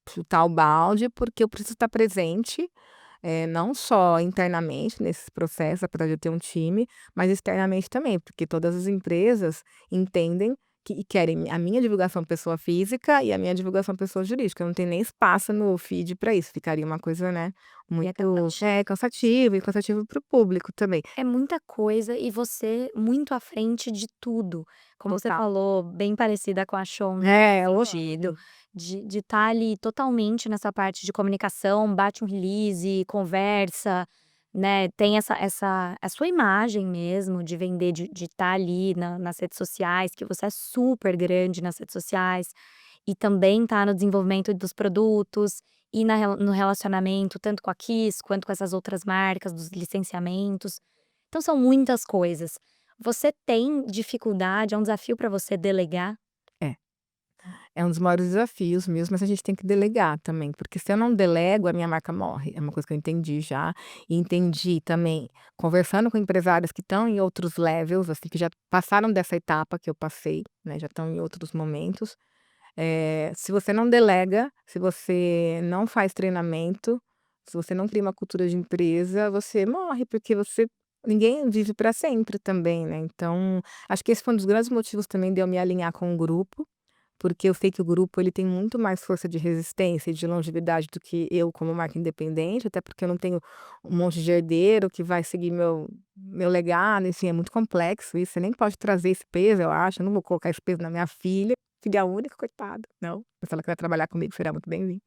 chutar o balde, porque eu preciso estar presente, não só internamente nesses processos, apesar de eu ter um time, mas externamente também, porque todas as empresas entendem e querem a minha divulgação pessoa física e a minha divulgação pessoa jurídica. Não tem nem espaço no feed para isso, ficaria uma coisa, né, E é muito cansativo. cansativo e cansativo para o público também. É muita coisa e você muito à frente de tudo. Como você Total. falou, bem parecida com a Chon É, nesse sentido, lógico. de estar ali totalmente nessa parte de comunicação, bate um release, conversa, né, tem essa a sua imagem mesmo de vender, de estar ali nas redes sociais, que você é super grande nas redes sociais, e também tá no desenvolvimento dos produtos, e no relacionamento tanto com a Kiss, quanto com essas outras marcas, dos licenciamentos. Então são muitas coisas. Você tem dificuldade, é um desafio para você delegar? É. É um dos maiores desafios mesmo, mas a gente tem que delegar também, porque se eu não delego, a minha marca morre. É uma coisa que eu entendi já, e entendi também conversando com empresários que estão em outros levels, assim, que já passaram dessa etapa que eu passei, né, já estão em outros momentos. Se você não delega, se você não faz treinamento, se você não cria uma cultura de empresa, você morre, porque você ninguém vive para sempre também, né. Então, acho que esse foi um dos grandes motivos também de eu me alinhar com o grupo, porque eu sei que o grupo ele tem muito mais força de resistência e de longevidade do que eu como marca independente, até porque eu não tenho um monte de herdeiro que vai seguir meu legado, enfim, é muito complexo isso, você nem pode trazer esse peso, eu acho, eu não vou colocar esse peso na minha filha, filha única, coitada, não, se ela quiser trabalhar comigo será muito bem-vinda.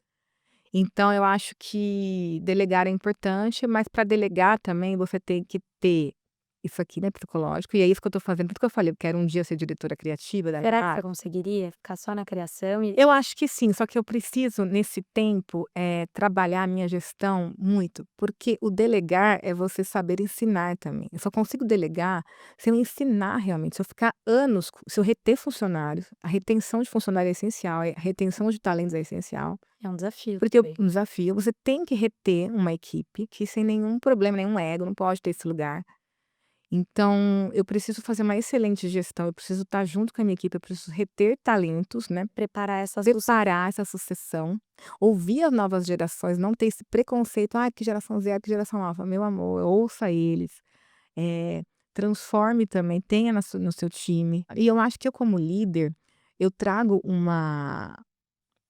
Então eu acho que delegar é importante, mas para delegar também você tem que ter isso aqui, né, psicológico, e é isso que eu tô fazendo, por isso que eu falei, eu quero um dia ser diretora criativa da minha Será que você marca. conseguiria ficar só na criação e Eu acho que sim, só que eu preciso nesse tempo, trabalhar a minha gestão muito, porque o delegar é você saber ensinar também. Eu só consigo delegar se eu ensinar realmente, se eu ficar anos se eu reter funcionários, a retenção de funcionário é essencial, a retenção de talentos é essencial, é um desafio porque também. um desafio, você tem que reter uma equipe que sem nenhum problema, nenhum ego, não pode ter esse lugar. Então, eu preciso fazer uma excelente gestão, eu preciso estar junto com a minha equipe, eu preciso reter talentos, né, Preparar essa preparar essa sucessão, ouvir as novas gerações, não ter esse preconceito: "Ai, que geração Z, que geração alfa", meu amor, ouça eles, transforme também, tenha no seu time. E eu acho que eu como líder, eu trago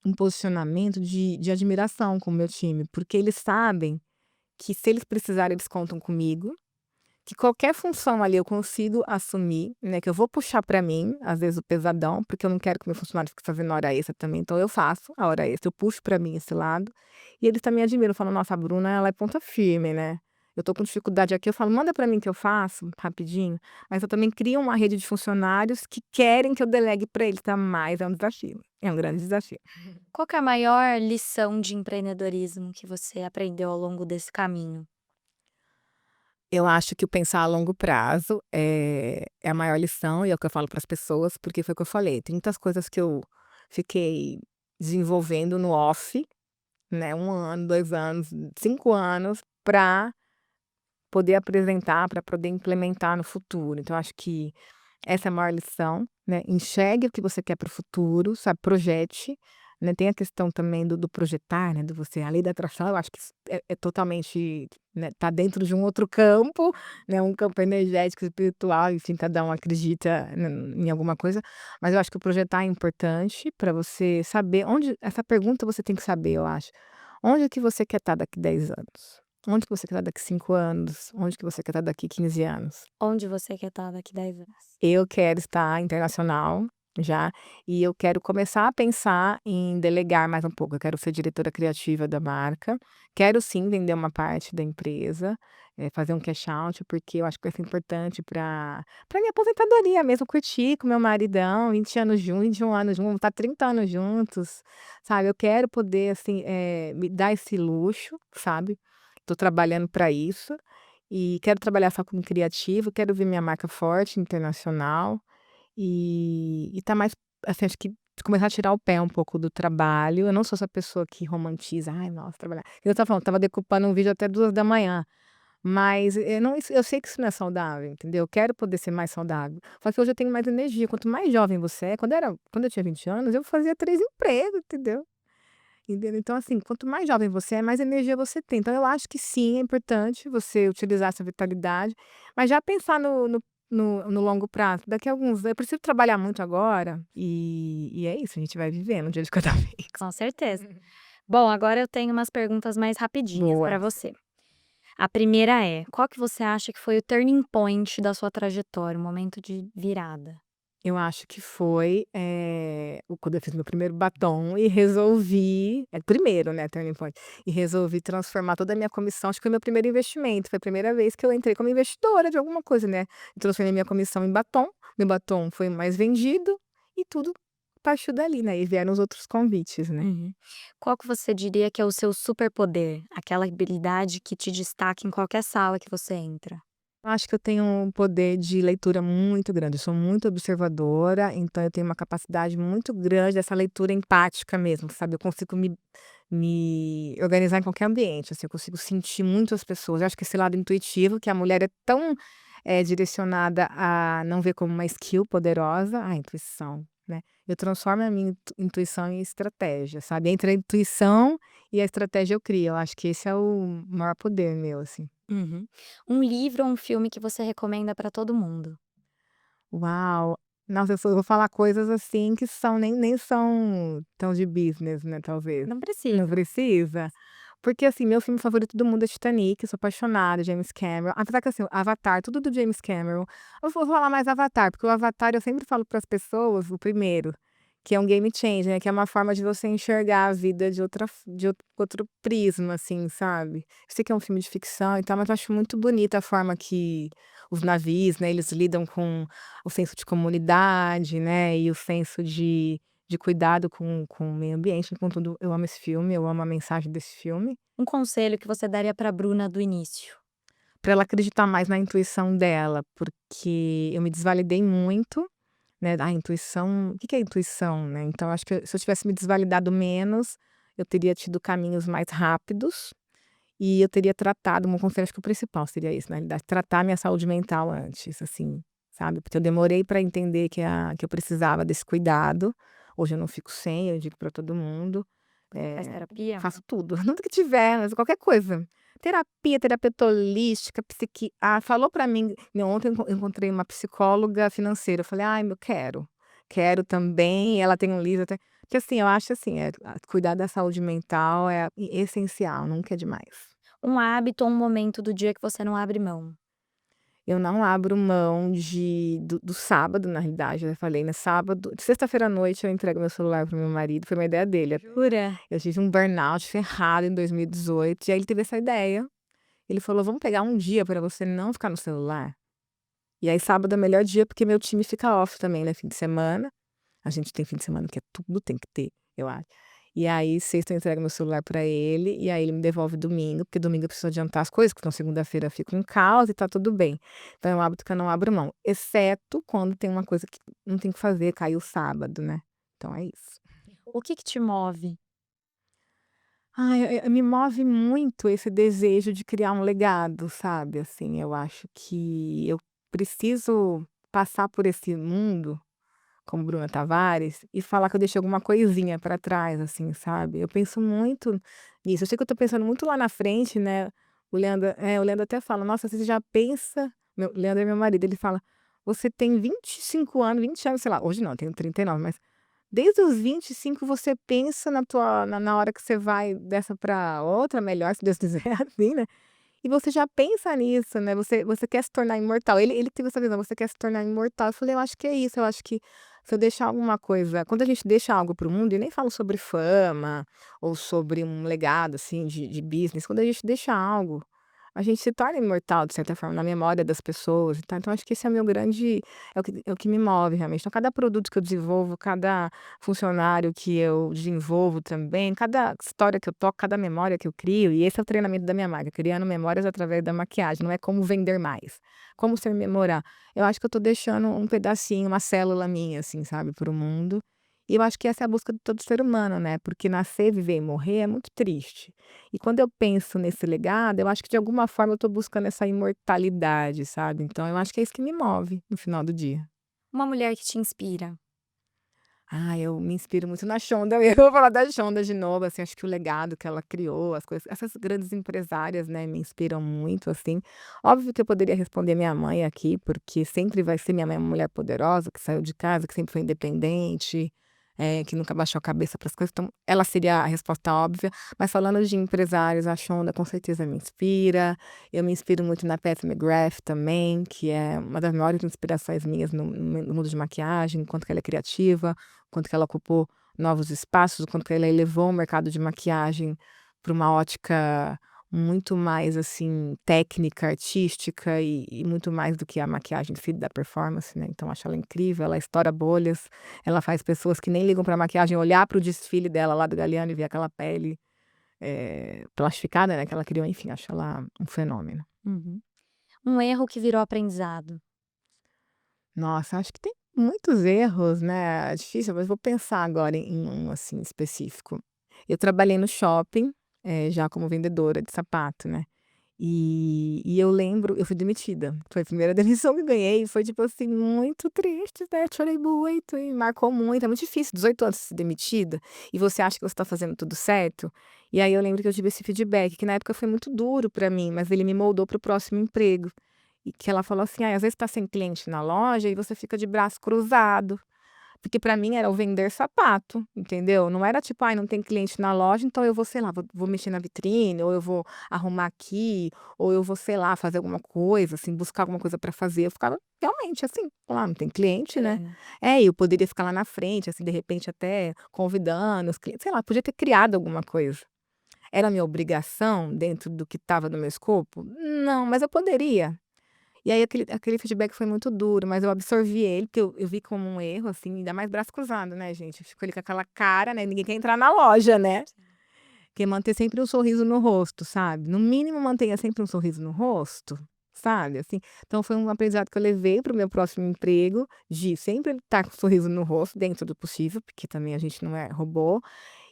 um posicionamento de admiração com o meu time, porque eles sabem que se eles precisarem eles contam comigo, que qualquer função ali eu consigo assumir, né, que eu vou puxar para mim, às vezes o pesadão, porque eu não quero que meu funcionário fique fazendo hora extra também, então eu faço a hora extra, eu puxo para mim esse lado, e eles também admiram, falam: "Nossa, a Bruna ela é ponta firme, né". Eu tô com dificuldade aqui, eu falo: "Manda para mim que eu faço, rapidinho", mas eu também crio uma rede de funcionários que querem que eu delegue para eles, tá, mas é um desafio, é um grande desafio. Qual que é a maior lição de empreendedorismo que você aprendeu ao longo desse caminho? Eu acho que o pensar a longo prazo é a maior lição e é o que eu falo para as pessoas, porque foi o que eu falei, tem muitas coisas que eu fiquei desenvolvendo no off, né, 1 ano, 2 anos, 5 anos, para poder apresentar, para poder implementar no futuro. Então acho que essa é a maior lição, né, enxergue o que você quer para o futuro, sabe, projete, né, tem a questão também do projetar, né, do você a lei da atração, eu acho que isso é totalmente, né, tá dentro de um outro campo, né, um campo energético, espiritual, enfim, cada um acredita em alguma coisa, mas eu acho que o projetar é importante para você saber onde essa pergunta você tem que saber, eu acho. Onde é que você quer estar daqui 10 anos? Onde que você quer estar daqui 5 anos? Onde que você quer estar daqui 15 anos? Onde você quer estar daqui 10 anos? Eu quero estar internacional, já, e eu quero começar a pensar em delegar mais um pouco. Eu quero ser diretora criativa da marca, quero sim vender uma parte da empresa, fazer um cash out, porque eu acho que vai ser importante para minha aposentadoria mesmo, curtir com meu maridão, 20 anos juntos, 21 anos juntos, vamos estar 30 anos juntos, sabe. Eu quero poder, assim, me dar esse luxo, sabe. Estou trabalhando para isso, e quero trabalhar só com criativo, quero ver minha marca forte, internacional. E tá mais assim, acho que começar a tirar o pé um pouco do trabalho. Eu não sou essa pessoa que romantiza: "Ai, nossa, trabalhar". Eu estava falando, estava decupando um vídeo até 2 da manhã, mas eu não eu sei que isso não é saudável, entendeu. Eu quero poder ser mais saudável. Só que hoje eu tenho mais energia. Quanto mais jovem você é, quando eu tinha 20 anos, eu fazia 3 empregos, entendeu. Entendeu. Então, assim, quanto mais jovem você é, mais energia você tem. Então eu acho que sim, é importante você utilizar essa vitalidade, mas já pensar no longo prazo. Daqui a alguns eu preciso trabalhar muito agora, e é isso, a gente vai vivendo um dia de cada vez. Com certeza. Bom, agora eu tenho umas perguntas mais rapidinhas Boa. para você. A primeira é: qual que você acha que foi o turning point da sua trajetória, o momento de virada? Eu acho que foi, quando eu fiz meu primeiro batom e resolvi primeiro, né, turning point, e resolvi transformar toda a minha comissão. Acho que foi meu primeiro investimento, foi a primeira vez que eu entrei como investidora de alguma coisa, né. Eu transformei minha comissão em batom, meu batom foi mais vendido e tudo partiu dali, né, e vieram os outros convites, né. Uhum. Qual que você diria que é o seu superpoder? Aquela habilidade que te destaca em qualquer sala que você entra? Eu acho que eu tenho um poder de leitura muito grande, eu sou muito observadora, então eu tenho uma capacidade muito grande dessa leitura empática mesmo, sabe, eu consigo me organizar em qualquer ambiente, assim, eu consigo sentir muito as pessoas. Eu acho que esse lado intuitivo, que a mulher é tão, direcionada a não ver como uma skill poderosa, a intuição, né. Eu transformo a minha intuição em estratégia, sabe, entre a intuição e a estratégia eu crio, eu acho que esse é o maior poder meu, assim. Uhum. Um livro ou um filme que você recomenda para todo mundo? Uau! Nossa, eu vou falar coisas, assim, que são nem são tão de business, né, talvez. Não Não precisa. precisa? Porque, assim, meu filme favorito do mundo é Titanic, eu sou apaixonada, James Cameron. Apesar que, assim, Avatar, tudo do James Cameron. Eu vou falar mais Avatar, porque o Avatar eu sempre falo para as pessoas, o primeiro, que é um game changer, né, que é uma forma de você enxergar a vida de outro prisma, assim, sabe. Eu sei que é um filme de ficção e tal, mas eu acho muito bonita a forma que os navios, né, eles lidam com o senso de comunidade, né, e o senso de cuidado com o meio ambiente. Contudo, eu amo esse filme, eu amo a mensagem desse filme. Um conselho que você daria para Bruna do início? Para ela acreditar mais na intuição dela, porque eu me desvalidei muito, né, a intuição. O que que é intuição, né? Então acho que se eu tivesse me desvalidado menos, eu teria tido caminhos mais rápidos e eu teria tratado. Um conselho, acho que o principal seria isso, na realidade, tratar minha saúde mental antes, assim, sabe, porque eu demorei para entender que eu precisava desse cuidado. Hoje eu não fico sem, eu digo para todo mundo. Faz Eh, terapia? Faço tudo, tudo que tiver, mas qualquer coisa. Terapia, terapeuta holística, falou para mim. Ontem eu encontrei uma psicóloga financeira, eu falei: "Ai, eu quero também", ela tem um livro até porque, assim, eu acho assim, cuidar da saúde mental é essencial, nunca é demais. Um hábito ou um momento do dia que você não abre mão? Eu não abro mão do sábado, na realidade, eu falei, né, sábado sexta-feira à noite eu entrego meu celular para o meu marido, foi uma ideia dele até. Jura? Eu tive um burnout ferrado em 2018, e aí ele teve essa ideia, ele falou: "Vamos pegar um dia para você não ficar no celular?". E aí sábado é o melhor dia, porque meu time fica off também, né, fim de semana. A gente tem fim de semana que é tudo tem que ter, eu acho. E aí sexta eu entrego meu celular pra ele, e aí ele me devolve domingo, porque domingo eu preciso adiantar as coisas, porque então segunda-feira fica um caos e tá tudo bem. Então é um hábito que eu não abro mão, exceto quando tem uma coisa que não tem que fazer, caiu o sábado, né. Então é isso. O que que te move? Ai, me move muito esse desejo de criar um legado, sabe, assim, eu acho que eu preciso passar por esse mundo como Bruna Tavares, e falar que eu deixei alguma coisinha para trás, assim, sabe. Eu penso muito nisso. Eu sei que eu tô pensando muito lá na frente, né. O Leandro até fala: "Nossa, você já pensa". O Leandro é meu marido, ele fala: "Você tem 25 anos, 20 anos", sei lá, hoje não, eu tenho 39, mas desde os 25 você pensa na hora que você vai dessa para outra melhor, se Deus quiser, assim, né. E você já pensa nisso, né, você quer se tornar imortal. Ele teve essa visão: "Você quer se tornar imortal". Eu falei: "Eu acho que é isso, eu acho que Se eu deixar alguma coisa quando a gente deixa algo para o mundo, e nem falo sobre fama ou sobre um legado, assim, de business, quando a gente deixa algo, a gente se torna imortal, de certa forma, na memória das pessoas e tal. Então acho que esse é o meu grande é o que me move realmente. Então cada produto que eu desenvolvo, cada funcionário que eu desenvolvo também, cada história que eu toco, cada memória que eu crio, e esse é o treinamento da minha marca, criando memórias através da maquiagem, não é como vender mais, como ser memorável. Eu acho que eu tô deixando um pedacinho, uma célula minha, assim, sabe, para o mundo. E eu acho que essa é a busca de todo ser humano, né, porque nascer, viver e morrer é muito triste. E quando eu penso nesse legado, eu acho que de alguma forma eu tô buscando essa imortalidade, sabe. Então eu acho que é isso que me move no final do dia. Uma mulher que te inspira. Ah, eu me inspiro muito na Shonda, eu vou falar da Shonda de novo, assim, acho que o legado que ela criou, as coisas essas grandes empresárias, né, me inspiram muito, assim. Óbvio que eu poderia responder minha mãe aqui, porque sempre vai ser minha mãe é uma mulher poderosa, que saiu de casa, que sempre foi independente, que nunca baixou a cabeça para as coisas, então ela seria a resposta óbvia. Mas falando de empresários, a Shonda com certeza me inspira, eu me inspiro muito na Pat McGrath também, que é uma das maiores inspirações minhas no mundo de maquiagem, enquanto que ela é criativa, quanto que ela ocupou novos espaços, o quanto que ela elevou o mercado de maquiagem para uma ótica muito mais, assim, técnica, artística e muito mais do que a maquiagem em si da performance, né, então acho ela incrível, ela estoura bolhas, ela faz pessoas que nem ligam para maquiagem olhar para o desfile dela lá do Galliano e ver aquela pele, plastificada, né, que ela criou, enfim, acho ela um fenômeno. Uhum. Um erro que virou aprendizado. Nossa, acho que tem muitos erros, né, é difícil, mas vou pensar agora em um, assim, específico. Eu trabalhei no shopping, já como vendedora de sapato, né, e eu lembro eu fui demitida, foi a primeira demissão que ganhei e foi, tipo assim, muito triste, né, chorei muito e marcou muito, é muito difícil, 18 anos ser demitida, e você acha que você está fazendo tudo certo, e aí eu lembro que eu tive esse feedback, que na época foi muito duro para mim, mas ele me moldou para o próximo emprego. E que ela falou assim: "Ai, às vezes está sem cliente na loja e você fica de braço cruzado", porque para mim era o vender sapato, entendeu? Não era tipo: "Ai, não tem cliente na loja, então eu vou, sei lá, vou mexer na vitrine, ou eu vou arrumar aqui, ou eu vou, sei lá, fazer alguma coisa, assim, buscar alguma coisa para fazer". Eu ficava realmente assim: "Ah, não tem cliente, né". É. É, e eu poderia ficar lá na frente, assim, de repente até convidando os clientes, sei lá, podia ter criado alguma coisa. Era minha obrigação dentro do que estava no meu escopo? Não, mas eu poderia. E aí aquele feedback foi muito duro, mas eu absorvi ele, porque eu vi como um erro, assim, ainda mais braço cruzado, né, gente, ficou ali com aquela cara, né, ninguém quer entrar na loja, né. Quer manter sempre um sorriso no rosto, sabe, no mínimo mantenha sempre um sorriso no rosto, sabe, assim. Então foi um aprendizado que eu levei para o meu próximo emprego, de sempre estar com um sorriso no rosto, dentro do possível, porque também a gente não é robô,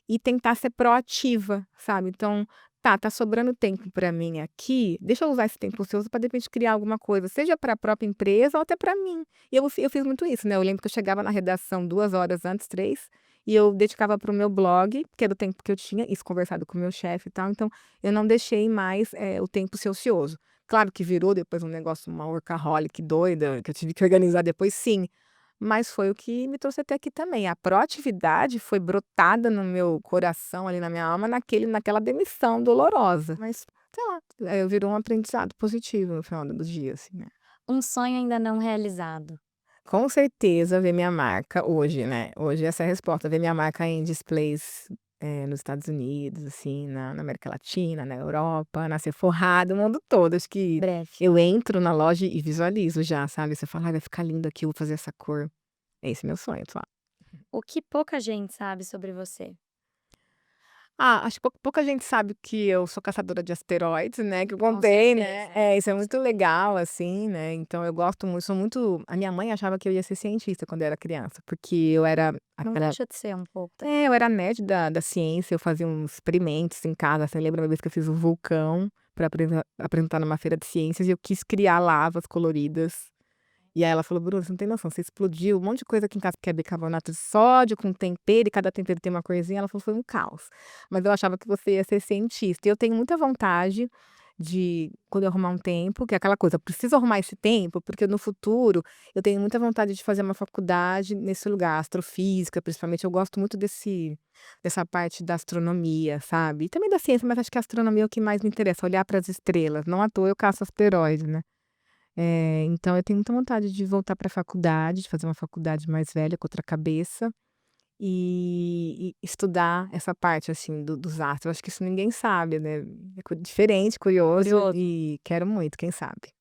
e tentar ser proativa, sabe. Então, tá sobrando tempo para mim aqui, deixa eu usar esse tempo ocioso para de repente criar alguma coisa, seja para a própria empresa ou até para mim. E eu fiz muito isso, né, eu lembro que eu chegava na redação 2 horas antes, 3, e eu dedicava para o meu blog, que era o tempo que eu tinha, isso conversado com o meu chefe e tal, então eu não deixei mais, o tempo ser ocioso. Claro que virou depois um negócio, uma workaholic doida, que eu tive que organizar depois, sim. Mas foi o que me trouxe até aqui também. A proatividade foi brotada no meu coração, ali na minha alma, naquela demissão dolorosa. Mas, sei lá, virou um aprendizado positivo no final do dia, assim, né. Um sonho ainda não realizado. Com certeza ver minha marca hoje, né, hoje essa é a resposta, ver minha marca em displays, nos Estados Unidos, assim, na América Latina, na Europa, na Sephora, o mundo todo. Acho que Breve. eu entro na loja e visualizo já, sabe. Você fala: "Ai, vai ficar lindo aqui, eu vou fazer essa cor". É esse meu sonho atual. O que pouca gente sabe sobre você. Ah, acho que pouca gente sabe que eu sou caçadora de asteroides, né, que eu Com contei, né. certeza. É, isso é muito legal, assim, né, então eu gosto muito sou muito a minha mãe achava que eu ia ser cientista quando eu era criança, porque eu era Não aquela deixa de ser um pouco também. eu era nerd da ciência, eu fazia uns experimentos em casa, você lembra uma vez que eu fiz um vulcão para apresentar numa feira de ciências e eu quis criar lavas coloridas. E aí ela falou: "Bruna, você não tem noção, você explodiu um monte de coisa aqui em casa, que é bicarbonato de sódio com tempero e cada tempero tem uma corzinha", ela falou: "Foi um caos". Mas eu achava que você ia ser cientista. E eu tenho muita vontade de, quando eu arrumar um tempo, que é aquela coisa, eu preciso arrumar esse tempo, porque no futuro eu tenho muita vontade de fazer uma faculdade nesse lugar, astrofísica, principalmente, eu gosto muito dessa parte da astronomia, sabe. E também da ciência, mas acho que a astronomia é o que mais me interessa, olhar para as estrelas, não à toa eu caço asteroide, né. Então eu tenho muita vontade de voltar para a faculdade, de fazer uma faculdade mais velha, com outra cabeça, e estudar essa parte, assim, dos astros. Eu acho que isso ninguém sabe, né, é diferente, curioso Curioso. e quero muito, quem sabe.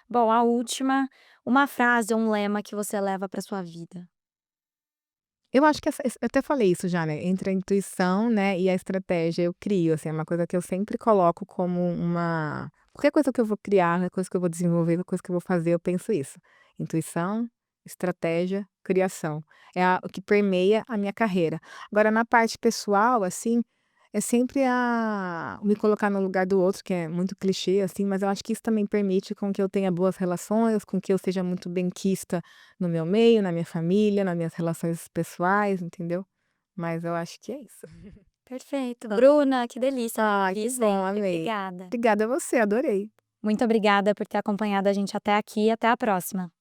Bom, a última, uma frase ou um lema que você leva para sua vida. Eu acho que eu até falei isso já, né, entre a intuição, né, e a estratégia eu crio, assim, é uma coisa que eu sempre coloco como uma qualquer coisa que eu vou criar, qualquer coisa que eu vou desenvolver, qualquer coisa que eu vou fazer, eu penso isso. Intuição, estratégia, criação. É o que permeia a minha carreira. Agora na parte pessoal, assim, é sempre me colocar no lugar do outro, que é muito clichê, assim, mas eu acho que isso também permite com que eu tenha boas relações, com que eu seja muito benquista no meu meio, na minha família, nas minhas relações pessoais, entendeu? Mas eu acho que é isso. Perfeito. Bruna, que delícia. Ai, E que bom, sempre. amei. Obrigada. Obrigada a você, adorei. Muito obrigada por ter acompanhado a gente até aqui e até a próxima.